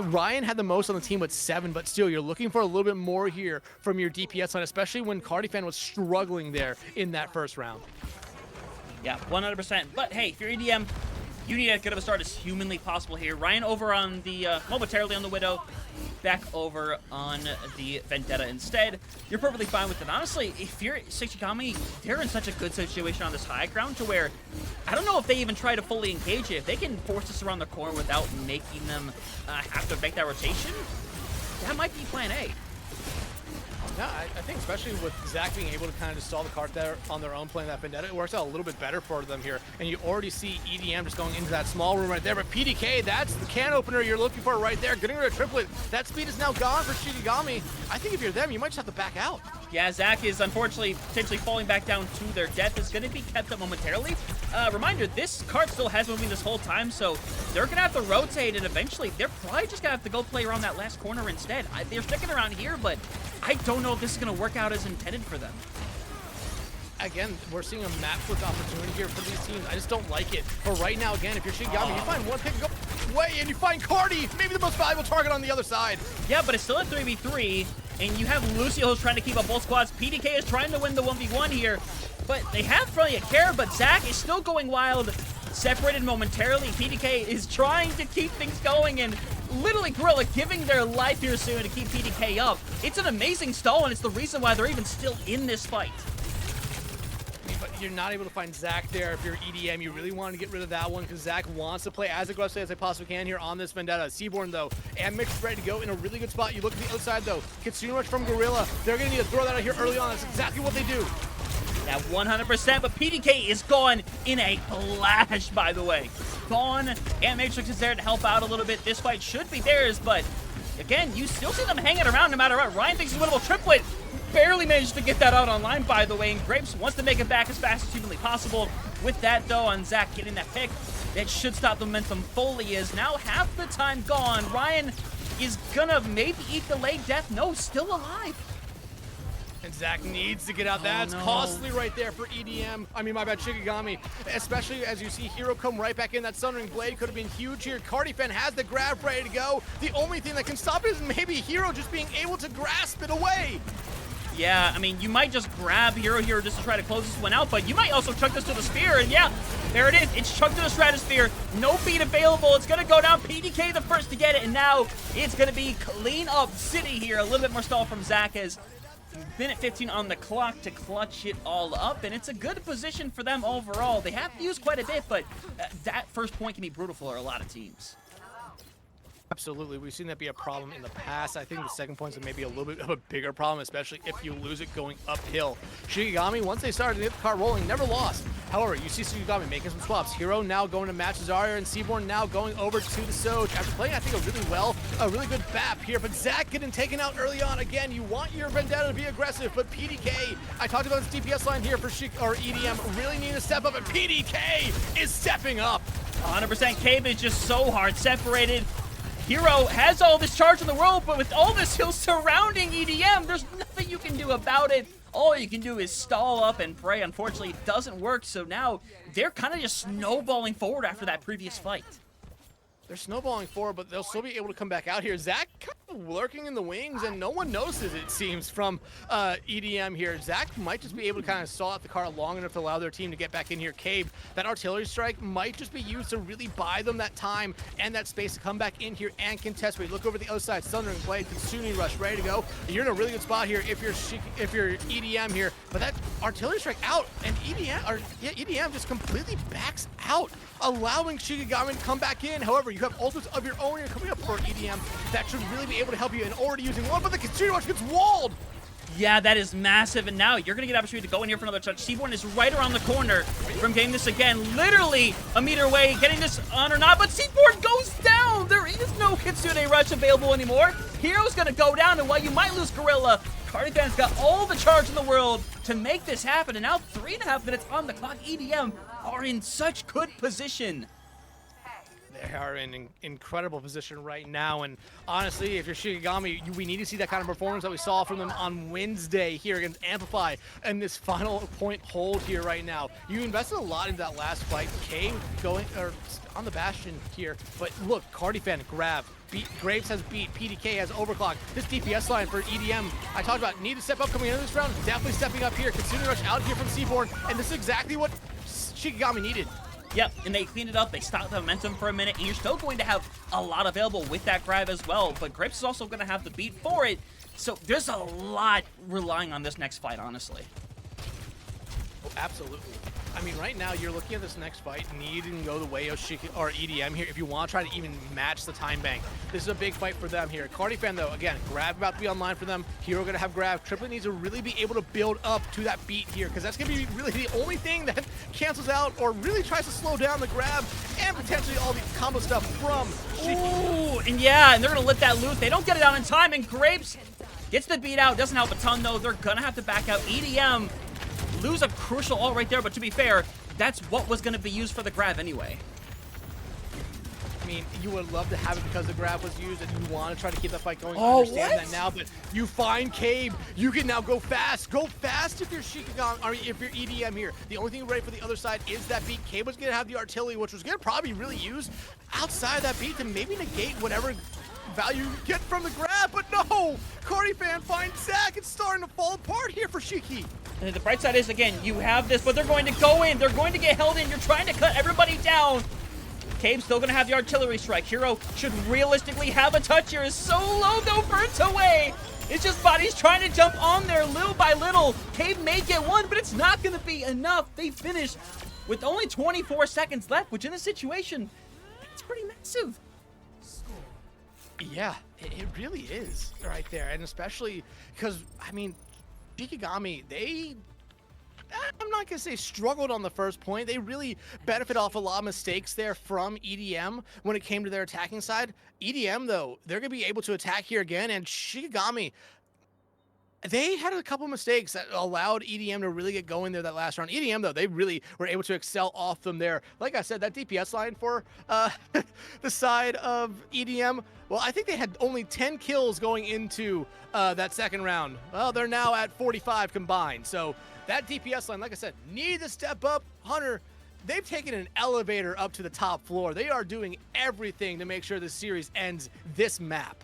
Ryan had the most on the team with 7, but still, you're looking for a little bit more here from your DPS line, especially when Cardifan was struggling there in that first round. Yeah, 100%. But hey, if you're EDM, You need as good of a start as humanly possible here. Ryan over on the, momentarily on the Widow, back over on the Vendetta instead. You're perfectly fine with it. Honestly, if you're Shikigami, they're in such a good situation on this high ground to where I don't know if they even try to fully engage it. If they can force us around the corner without making them have to make that rotation, that might be plan A. Yeah, I think especially with Zach being able to kind of just stall the cart there on their own playing that Vendetta, it works out a little bit better for them here. And you already see EDM just going into that small room right there. But PDK, that's the can opener you're looking for right there. Getting rid of triplet. That speed is now gone for Shikigami. I think if you're them, you might just have to back out. Yeah, Zach is unfortunately potentially falling back down to their death. Is going to be kept up momentarily. Reminder, this cart still has moving this whole time, so they're going to have to rotate, and eventually they're probably just going to have to go play around that last corner instead. They're sticking around here, but I don't know if this is going to work out as intended for them. Again, we're seeing a map flip opportunity here for these teams. I just don't like it. But right now, again, if you're Shikigami, you find one pick and go away, and you find Cardi, maybe the most valuable target on the other side. Yeah, but it's still a 3v3, and you have Lucio who's trying to keep up both squads. PDK is trying to win the 1v1 here, but they have probably a care, but Zach is still going wild. Separated momentarily, PDK is trying to keep things going, and literally Gorilla giving their life here soon to keep PDK up. It's an amazing stall, and it's the reason why they're even still in this fight. But you're not able to find Zach there. If you're EDM, you really want to get rid of that one because Zach wants to play as aggressively as they possibly can here on this Vendetta. Seaborn, though, and Mix is ready to go in a really good spot. You look at the other side, though. Kitsune Rush from Gorilla. They're going to need to throw that out here early on. That's exactly what they do. Yeah, 100%, but PDK is gone in a flash, by the way. Gone, and Matrix is there to help out a little bit. This fight should be theirs, but again, you still see them hanging around no matter what. Ryan thinks he's winnable triplet. Barely managed to get that out online, by the way, and Grapes wants to make it back as fast as humanly possible. With that, though, on Zach getting that pick, that should stop the momentum fully, is now half the time gone. Ryan is gonna maybe eat the late death. No, still alive. And Zach needs to get out. That's costly right there for EDM. I mean, my bad, Shikigami. Especially as you see Hero come right back in. That Sundering Blade could have been huge here. Cardifen has the grab ready to go. The only thing that can stop it is maybe Hero just being able to grasp it away. Yeah, I mean, you might just grab Hero here just to try to close this one out, but you might also chuck this to the spear, and yeah, there it is. It's chucked to the stratosphere. No feed available. It's going to go down. PDK the first to get it, and now it's going to be clean up city here. A little bit more stall from Zach as minute 15 on the clock to clutch it all up, and it's a good position for them overall. They have used quite a bit, but that first point can be brutal for a lot of teams. Absolutely. We've seen that be a problem in the past. I think the second point is maybe a little bit of a bigger problem, especially if you lose it going uphill. Shikigami, once they started to get the car rolling, never lost. However, you see Shikigami making some swaps. Hero now going to match Zarya, and Seaborn now going over to the Soj. After playing, I think, a really good BAP here, but Zach getting taken out early on. Again, you want your Vendetta to be aggressive, but PDK, I talked about this DPS line here for EDM, really need to step up, and PDK is stepping up. 100%. Cave is just so hard separated. Hero has all this charge in the world, but with all this heal surrounding EDM, there's nothing you can do about it. All you can do is stall up and pray. Unfortunately, it doesn't work, so now they're kind of just snowballing forward after that previous fight. They're snowballing forward, but they'll still be able to come back out here. Zach kind of lurking in the wings, and no one notices, it seems, from EDM here. Zach might just be able to kind of stall out the car long enough to allow their team to get back in here. Cave, that artillery strike might just be used to really buy them that time and that space to come back in here and contest. We look over the other side, Thundering Blade, Kitsune Rush, ready to go. You're in a really good spot here if you're EDM here, but that artillery strike out, and EDM just completely backs out, allowing Shikigami to come back in. However, you have ultimates of your own here coming up for EDM that should really be able to help you, and already using one, but the Kitsune Rush gets walled. Yeah, that is massive, and now you're going to get an opportunity to go in here for another touch. Seaborn is right around the corner from getting this again, literally a meter away, getting this on or not, but Seaborn goes down! There is no Kitsune Rush available anymore. Hero's going to go down, and while you might lose Gorilla, Cardifan's got all the charge in the world to make this happen, and now 3.5 minutes on the clock. EDM are in such good position. They are in an incredible position right now, and honestly, if you're Shikigami, we need to see that kind of performance that we saw from them on Wednesday here against Amplify, and this final point hold here right now. You invested a lot into that last fight. Cave going on the Bastion here, but look, Cardifan grab. Graves has beat, PDK has overclock. This DPS line for EDM, I talked about, need to step up coming into this round, definitely stepping up here. Kitsune Rush out here from Seaborn, and this is exactly what Shikigami needed. Yep, and they cleaned it up, they stopped the momentum for a minute, and you're still going to have a lot available with that grab as well, but Grapes is also going to have the beat for it, so there's a lot relying on this next fight, honestly. Oh, absolutely. I mean, right now, you're looking at this next fight, needing to go the way of EDM here if you want to try to even match the time bank. This is a big fight for them here. Cardifan, though, again, grab about to be online for them. Hero going to have grab. Triplet needs to really be able to build up to that beat here, because that's going to be really the only thing that cancels out or really tries to slow down the grab and potentially all the combo stuff from Shiki. Ooh, and yeah, and they're going to let that loose. They don't get it out in time, and Grapes gets the beat out. Doesn't help a ton, though. They're going to have to back out. EDM lose a crucial ult right there, but to be fair, that's what was going to be used for the grab anyway. I mean, you would love to have it because the grab was used and you want to try to keep that fight going. Oh, I understand that now, but you find Cabe. You can now go fast. Go fast if you're Shikigami, I mean, if you're EDM here. The only thing ready for the other side is that beat. Cabe was going to have the artillery, which was going to probably really use outside of that beat to maybe negate whatever value you get from the grab, but no! Cardifan finds Zach. It's starting to fall apart here for Shiki. And the bright side is, again, you have this, but they're going to go in. They're going to get held in. You're trying to cut everybody down. Cabe's still going to have the artillery strike. Hero should realistically have a touch here. His solo, though, burnt away. It's just bodies trying to jump on there little by little. Cabe may get one, but it's not going to be enough. They finish with only 24 seconds left, which in this situation, it's pretty massive. Yeah, it really is right there. And especially because, I mean, Shikigami, I'm not going to say struggled on the first point. They really benefit off a lot of mistakes there from EDM when it came to their attacking side. EDM, though, they're going to be able to attack here again. And Shikigami, they had a couple mistakes that allowed EDM to really get going there that last round. EDM, though, they really were able to excel off them there. Like I said, that DPS line for the side of EDM, well, I think they had only 10 kills going into that second round. Well, they're now at 45 combined. So that DPS line, like I said, need to step up. Hunter, they've taken an elevator up to the top floor. They are doing everything to make sure this series ends this map.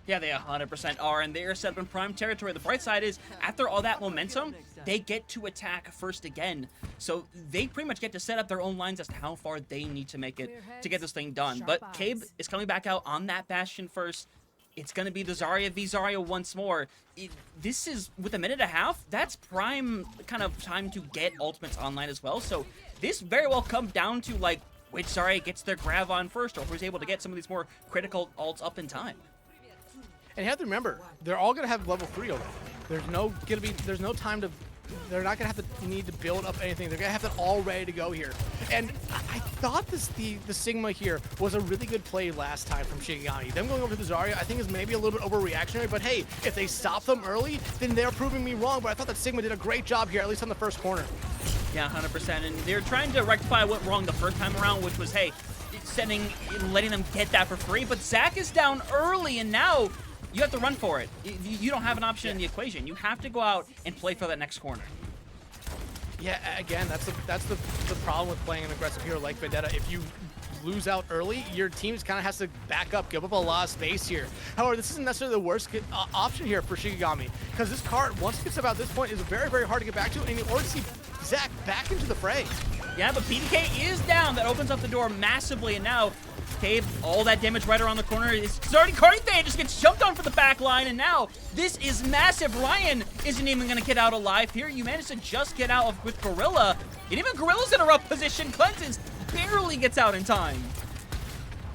Yeah, they 100% are, and they are set up in prime territory. The bright side is, after all that momentum, they get to attack first again. So they pretty much get to set up their own lines as to how far they need to make it to get this thing done. But Cabe is coming back out on that Bastion first. It's going to be the Zarya v Zarya once more. This is, with a minute and a half, that's prime kind of time to get ultimates online as well. So this very well comes down to, like, which Zarya gets their grab on first, or who's able to get some of these more critical ults up in time. And you have to remember, they're all going to have level 3 already. There's no time to, they're not going to have to need to build up anything. They're going to have it all ready to go here. And I thought the Sigma here was a really good play last time from Shikigami. Them going over to the Zarya, I think is maybe a little bit overreactionary, but hey, if they stop them early, then they're proving me wrong. But I thought that Sigma did a great job here, at least on the first corner. Yeah, 100%. And they're trying to rectify what went wrong the first time around, which was, hey, letting them get that for free. But Zach is down early, and now you have to run for it. You don't have an option in the equation. You have to go out and play for that next corner. Yeah, again, that's the problem with playing an aggressive hero like Vendetta. If you lose out early, your team kind of has to back up, give up a lot of space here. However, this isn't necessarily the worst option here for Shikigami, because this card, once it gets about this point, is very, very hard to get back to, and you already see Zach back into the fray. Yeah, but PDK is down. That opens up the door massively, and now Cabe, all that damage right around the corner. It's already Cardifan just gets jumped on for the back line, and now this is massive. Ryan isn't even going to get out alive here. You managed to just get out with Gorilla, and even Gorilla's in a rough position. Cleanses barely gets out in time.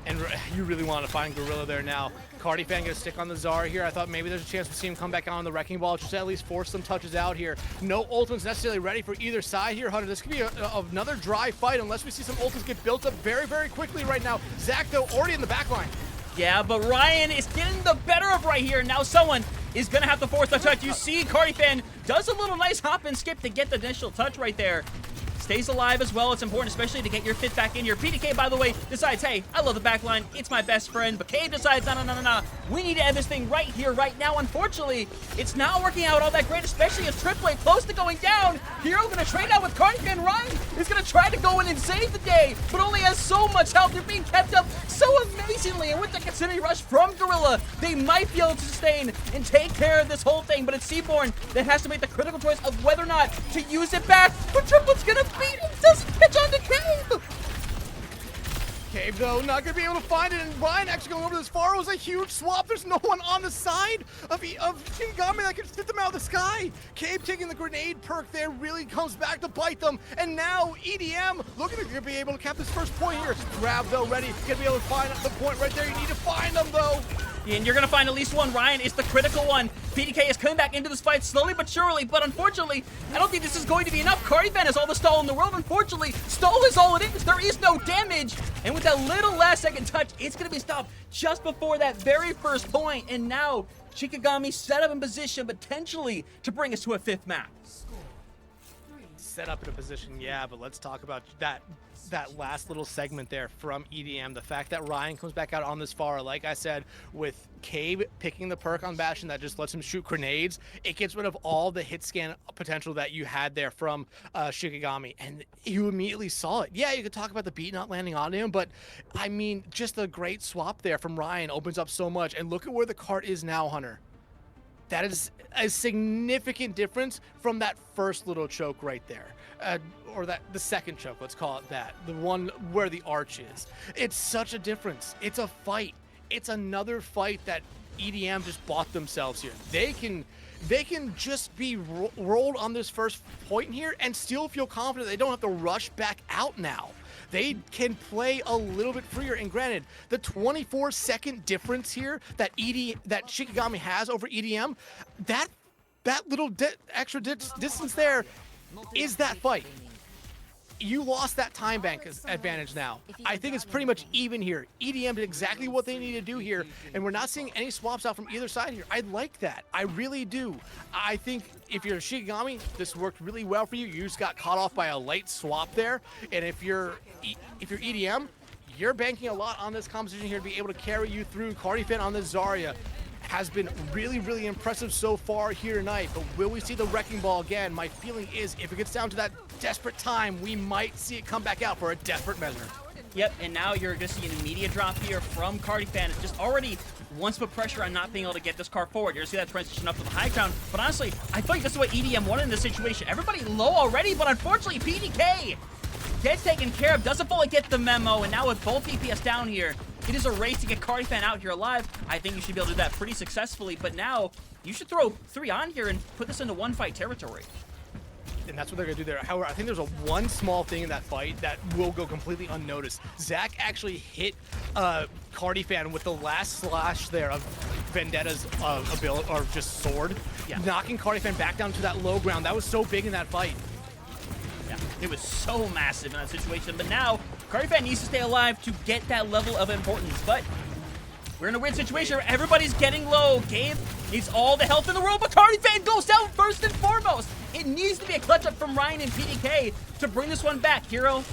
And you really want to find Gorilla there now. Cardifan going to stick on the Zarya here. I thought maybe there's a chance to see him come back out on the Wrecking Ball, just to at least force some touches out here. No ultimates necessarily ready for either side here, Hunter. This could be another dry fight unless we see some ultimates get built up very, very quickly right now. Zach, though, already in the back line. Yeah, but Ryan is getting the better of right here. Now someone is going to have to force the touch. You see Cardifan does a little nice hop and skip to get the initial touch right there. Stays alive as well. It's important, especially to get your fit back in here. PDK, by the way, decides, hey, I love the backline. It's my best friend. But Cave decides, no. We need to end this thing right here, right now. Unfortunately, it's not working out all that great, especially as Triplet close to going down. Hero going to trade out with Cardifan. Ryan is going to try to go in and save the day, but only has so much health. They're being kept up so amazingly. And with the Considering Rush from Gorilla, they might be able to sustain and take care of this whole thing. But it's Seaborn that has to make the critical choice of whether or not to use it back. But Triplet's going to beat him. Doesn't catch on to Cave. Cave, though, not going to be able to find it, and Ryan actually going over this far was a huge swap. There's no one on the side of Shikigami that can fit them out of the sky. Cave taking the grenade perk there really comes back to bite them, and now EDM looking to be able to cap this first point here. Grab, though, ready. Going to be able to find the point right there. You need to find them, though. And you're going to find at least one. Ryan is the critical one. PDK is coming back into this fight slowly but surely, but unfortunately, I don't think this is going to be enough. Cardifan has all the stall in the world. Unfortunately, stall is all it is. There is no damage. And with that little last second touch, it's going to be stopped just before that very first point. And now, Shikigami set up in position potentially to bring us to a 5th map. Set up in a position, yeah, but let's talk about that last little segment there from EDM. The fact that Ryan comes back out on this far, like I said, with Cave picking the perk on Bastion that just lets him shoot grenades, it gets rid of all the hit scan potential that you had there from Shikigami, and you immediately saw it. Yeah, you could talk about the beat not landing on him, but I mean, just a great swap there from Ryan opens up so much, and look at where the cart is now, Hunter. That is a significant difference from that first little choke right there. Or the second choke, let's call it that. The one where the arch is. It's such a difference. It's a fight. It's another fight that EDM just bought themselves here. They can just be rolled on this first point here and still feel confident they don't have to rush back out now. They can play a little bit freer, and granted, the 24-second difference here that Shikigami has over EDM, that little extra distance there is that fight. You lost that time bank advantage now. I think it's pretty much even here. EDM did exactly what they need to do here, and we're not seeing any swaps out from either side here. I like that. I really do. I think if you're Shikigami, this worked really well for you. You just got caught off by a late swap there, and if you're EDM, you're banking a lot on this composition here to be able to carry you through. Cardifan on this Zarya has been really, really impressive so far here tonight, but will we see the wrecking ball again? My feeling is if it gets down to that desperate time, we might see it come back out for a desperate measure. Yep, and now you're going to see an immediate drop here from Cardifan. It just already wants to put pressure on not being able to get this car forward. You're going to see that transition up to the high ground, but honestly, I feel like this is what EDM wanted in this situation. Everybody low already, but unfortunately, PDK gets taken care of, doesn't fully get the memo, and now with both DPS down here, it is a race to get Cardifan out here alive. I think you should be able to do that pretty successfully, but now you should throw 3 on here and put this into one fight territory. And that's what they're going to do there. However, I think there's one small thing in that fight that will go completely unnoticed. Zach actually hit Cardifan with the last slash there of Vendetta's ability, or just sword, knocking Cardifan back down to that low ground. That was so big in that fight. Yeah, it was so massive in that situation, but now Cardifan needs to stay alive to get that level of importance, but we're in a weird situation where everybody's getting low. Gabe needs all the health in the world, but Cardifan goes down first and foremost. It needs to be a clutch up from Ryan and PDK to bring this one back. Hero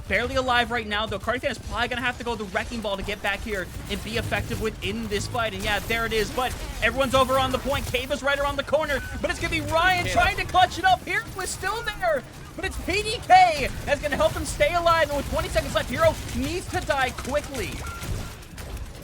barely alive right now, though. Cardifan is probably going to have to go the wrecking ball to get back here and be effective within this fight. And yeah, there it is, but everyone's over on the point. Cave is right around the corner, but it's going to be Ryan trying to clutch it up. Hero is still there, but it's PDK that's going to help him stay alive. And with 20 seconds left, Hero needs to die quickly.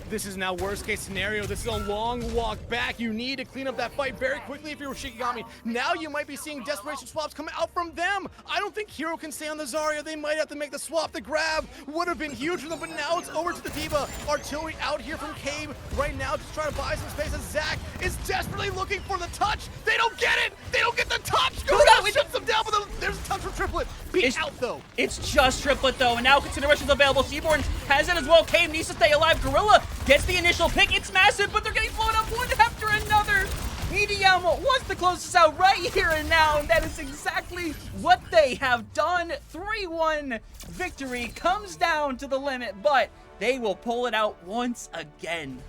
This is now worst case scenario. This is a long walk back. You need to clean up that fight very quickly if you're Shikigami. Now you might be seeing desperation swaps come out from them. I don't think Hero can stay on the Zarya. They might have to make the swap. The grab would have been huge for them, but now it's over to the Diva. Artillery out here from Cave right now, just trying to buy some space as Zach is desperately looking for the touch. They don't get it. They don't get the touch. Gorilla shuts them down, but there's a touch from Triplet. It's out though. It's just Triplet though, and now considerations available. Seaborn has it as well. Cave needs to stay alive. Gorilla gets the initial pick. It's massive, but they're getting blown up one after another. EDM wants to close this out right here and now, and that is exactly what they have done. 3-1 victory comes down to the limit, but they will pull it out once again.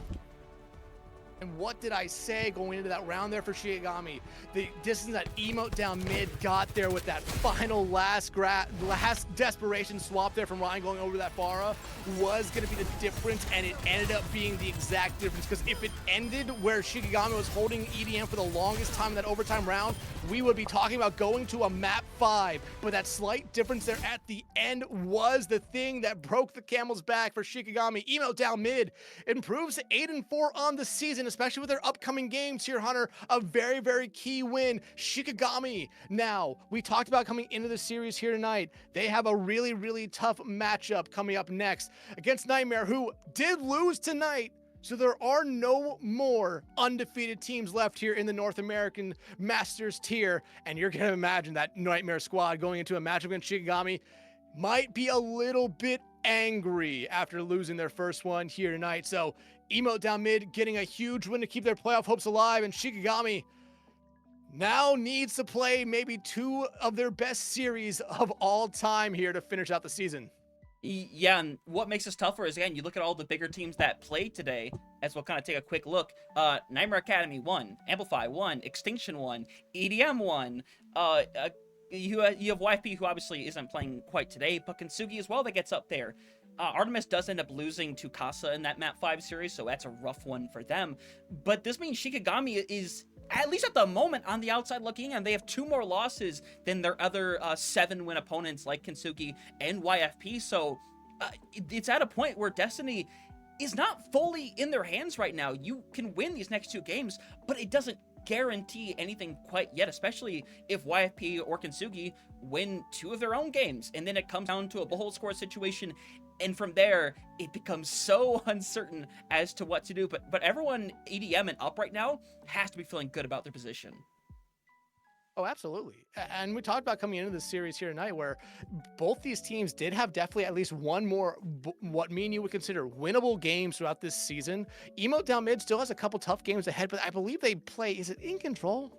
And what did I say going into that round there for Shikigami? The distance that Emote down mid got there with that final last desperation swap there from Ryan going over that Pharah was going to be the difference, and it ended up being the exact difference, because if it ended where Shikigami was holding EDM for the longest time in that overtime round, we would be talking about going to a map 5. But that slight difference there at the end was the thing that broke the camel's back for Shikigami. Emote down mid improves to 8-4 on the season, especially with their upcoming games here, Hunter. A very, very key win. Shikigami. Now, we talked about coming into the series here tonight. They have a really, really tough matchup coming up next against Nightmare, who did lose tonight. So there are no more undefeated teams left here in the North American Masters tier. And you're going to imagine that Nightmare squad going into a matchup against Shikigami might be a little bit angry after losing their first one here tonight. So Emote down mid getting a huge win to keep their playoff hopes alive. And Shikigami now needs to play maybe two of their best series of all time here to finish out the season. Yeah, and what makes this tougher is, again, you look at all the bigger teams that played today, as we'll kind of take a quick look. Nightmare Academy won, Amplify won, Extinction won, EDM won, you have YFP, who obviously isn't playing quite today, but Kintsugi as well that gets up there. Artemis does end up losing to Casa in that Map 5 series, so that's a rough one for them. But this means Shikigami is, at least at the moment, on the outside looking in. They have 2 more losses than their other 7-win opponents like Kintsugi and YFP, so it's at a point where Destiny is not fully in their hands right now. You can win these next 2 games, but it doesn't guarantee anything quite yet, especially if YFP or Kintsugi win 2 of their own games, and then it comes down to a whole score situation, and from there it becomes so uncertain as to what to do. But everyone EDM and up right now has to be feeling good about their position. Oh, absolutely. And we talked about coming into this series here tonight where both these teams did have definitely at least one more what me and you would consider winnable games throughout this season. Emote down mid still has a couple tough games ahead, but I believe they play, is it In Control?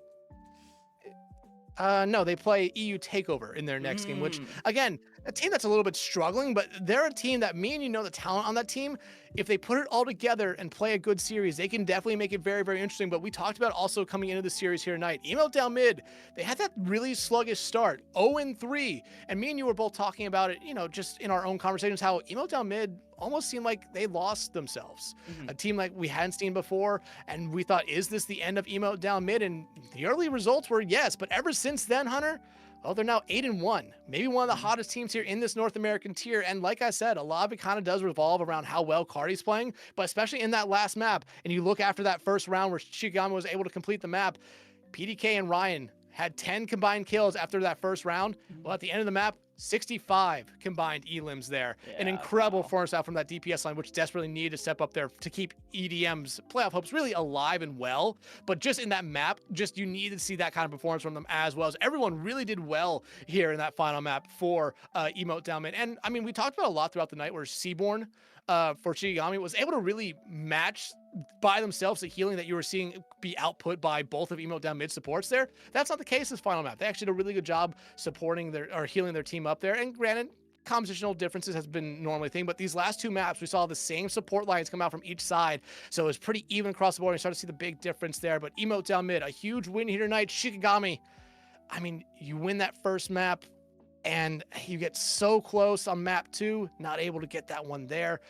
No, they play EU Takeover in their next game, which, again, a team that's a little bit struggling, but they're a team that me and you know the talent on that team. If they put it all together and play a good series, they can definitely make it very, very interesting. But we talked about also coming into the series here tonight. Emote down mid, they had that really sluggish start, 0-3. And me and you were both talking about it, you know, just in our own conversations, how Emote down mid almost seemed like they lost themselves. A team like we hadn't seen before, and we thought, is this the end of Emote down mid? And the early results were yes, but ever since then, Hunter, well, they're now 8-1, maybe one of the hottest teams here in this North American tier. And like I said, a lot of it kind of does revolve around how well Cardi's playing, but especially in that last map. And you look after that first round where Shikigami was able to complete the map, PDK and Ryan had 10 combined kills after that first round. Well, at the end of the map, 65 combined elims there. Yeah, An incredible performance out from that DPS line, which desperately needed to step up there to keep EDM's playoff hopes really alive and well. But just in that map, just you need to see that kind of performance from them as well. As everyone really did well here in that final map for Emote down mid. And I mean, we talked about a lot throughout the night where Seaborn for Shikigami was able to really match by themselves the healing that you were seeing be output by both of Emote down mid supports there. That's not the case this final map. They actually did a really good job supporting or healing their team up there. And granted, compositional differences has been normally a thing, but these last 2 maps, we saw the same support lines come out from each side. So it was pretty even across the board. You started to see the big difference there. But Emote down mid, a huge win here tonight. Shikigami, I mean, you win that first map and you get so close on map 2, not able to get that one there.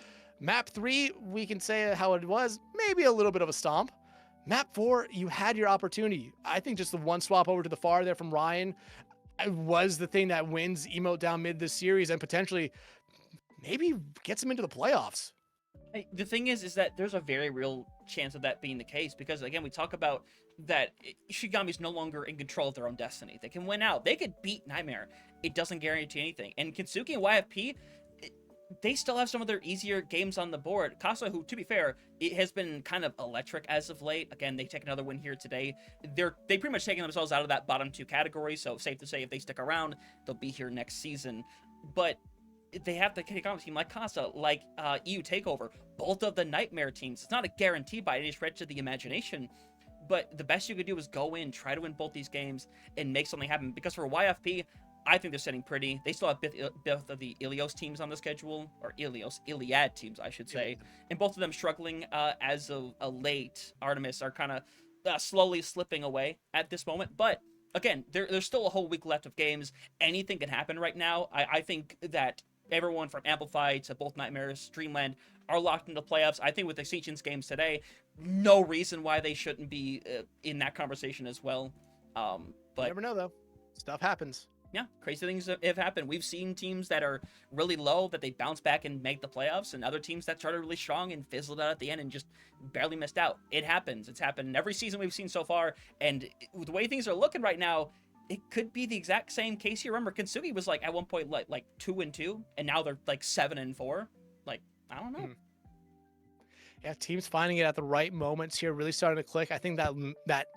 Map 3, we can say how it was, maybe a little bit of a stomp. Map 4, you had your opportunity. I think just the one swap over to the far there from Ryan was the thing that wins Emote down mid this series and potentially maybe gets him into the playoffs. The thing is that there's a very real chance of that being the case because, again, we talk about that Shikigami's no longer in control of their own destiny. They can win out. They could beat Nightmare. It doesn't guarantee anything. And Kintsugi and YFP, they still have some of their easier games on the board. Casa, who, to be fair, it has been kind of electric as of late. Again, they take another win here today. They pretty much taken themselves out of that bottom 2 category, so safe to say if they stick around, they'll be here next season. But they have to take on a team like Casa, like EU Takeover, both of the Nightmare teams. It's not a guarantee by any stretch of the imagination, but the best you could do is go in, try to win both these games, and make something happen. Because for YFP, I think they're sitting pretty. They still have both of the Ilios teams on the schedule, or Iliad teams, I should say, and both of them struggling as of late. Artemis are kind of slowly slipping away at this moment, but again, there's still a whole week left of games. Anything can happen right now. I think that everyone from Amplify to both Nightmares, Dreamland are locked into playoffs. I think with the Extinctions games today, no reason why they shouldn't be in that conversation as well. But You never know, though. Stuff happens. Yeah, crazy things have happened. We've seen teams that are really low that they bounce back and make the playoffs, and other teams that started really strong and fizzled out at the end and just barely missed out. It happens. It's happened in every season we've seen so far, and the way things are looking right now, it could be the exact same case here. Remember, Kintsugi was like at one point like 2-2, and now they're like 7-4. Like, I don't know. Yeah, teams finding it at the right moments here, really starting to click. I think that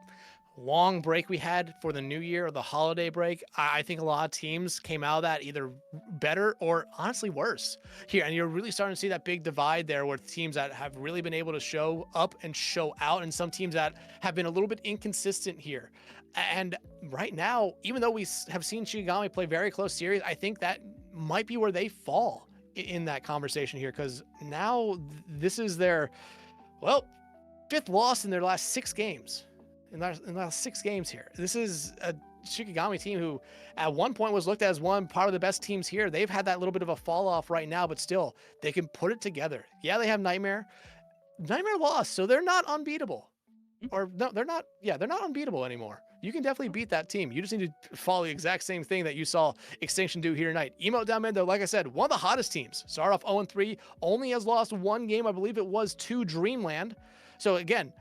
long break we had for the new year or the holiday break, I think a lot of teams came out of that either better or honestly worse here. And you're really starting to see that big divide there with teams that have really been able to show up and show out, and some teams that have been a little bit inconsistent here. And right now, even though we have seen Shikigami play very close series, I think that might be where they fall in that conversation here, because now this is their, well, 5th loss in their last 6 games. In the last 6 games here. This is a Shikigami team who at one point was looked at as one part of the best teams here. They've had that little bit of a fall off right now, but still they can put it together. Yeah, they have Nightmare. Nightmare lost, so they're not unbeatable. Or no, they're not. Yeah, they're not unbeatable anymore. You can definitely beat that team. You just need to follow the exact same thing that you saw Extinction do here tonight. Emote down mid, though, like I said, one of the hottest teams. Start off 0-3, only has lost 1 game. I believe it was to Dreamland. So again,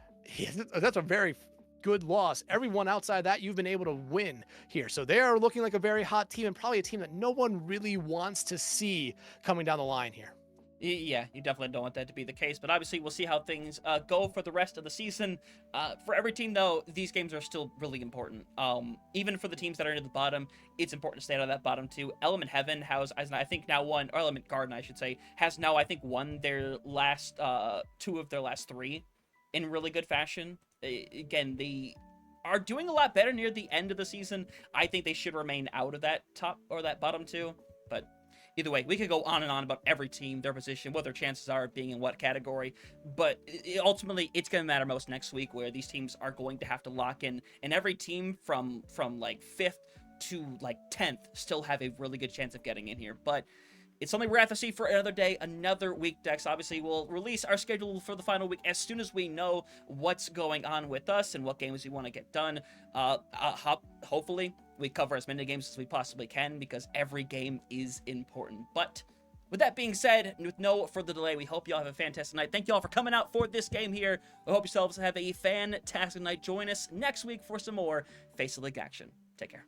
that's a very good loss. Everyone outside that you've been able to win here. So they are looking like a very hot team, and probably a team that no one really wants to see coming down the line here. Yeah, you definitely don't want that to be the case, but obviously we'll see how things go for the rest of the season. For every team, though, these games are still really important. Even for the teams that are near the bottom, it's important to stay out of that bottom two. Element Heaven has, I think, now won, or Element Garden, I should say, has now, I think, won their last 2 of their last 3 in really good fashion. Again, they are doing a lot better near the end of the season. I think they should remain out of that top or that bottom 2, but either way, we could go on and on about every team, their position, what their chances are of being in what category, but ultimately, it's going to matter most next week, where these teams are going to have to lock in, and every team from like 5th to like 10th still have a really good chance of getting in here, but it's something we're going to have to see for another day, another week, Dex. Obviously, we'll release our schedule for the final week as soon as we know what's going on with us and what games we want to get done. Hopefully, we cover as many games as we possibly can, because every game is important. But with that being said, with no further delay, we hope you all have a fantastic night. Thank you all for coming out for this game here. I hope yourselves have a fantastic night. Join us next week for some more Faceit League action. Take care.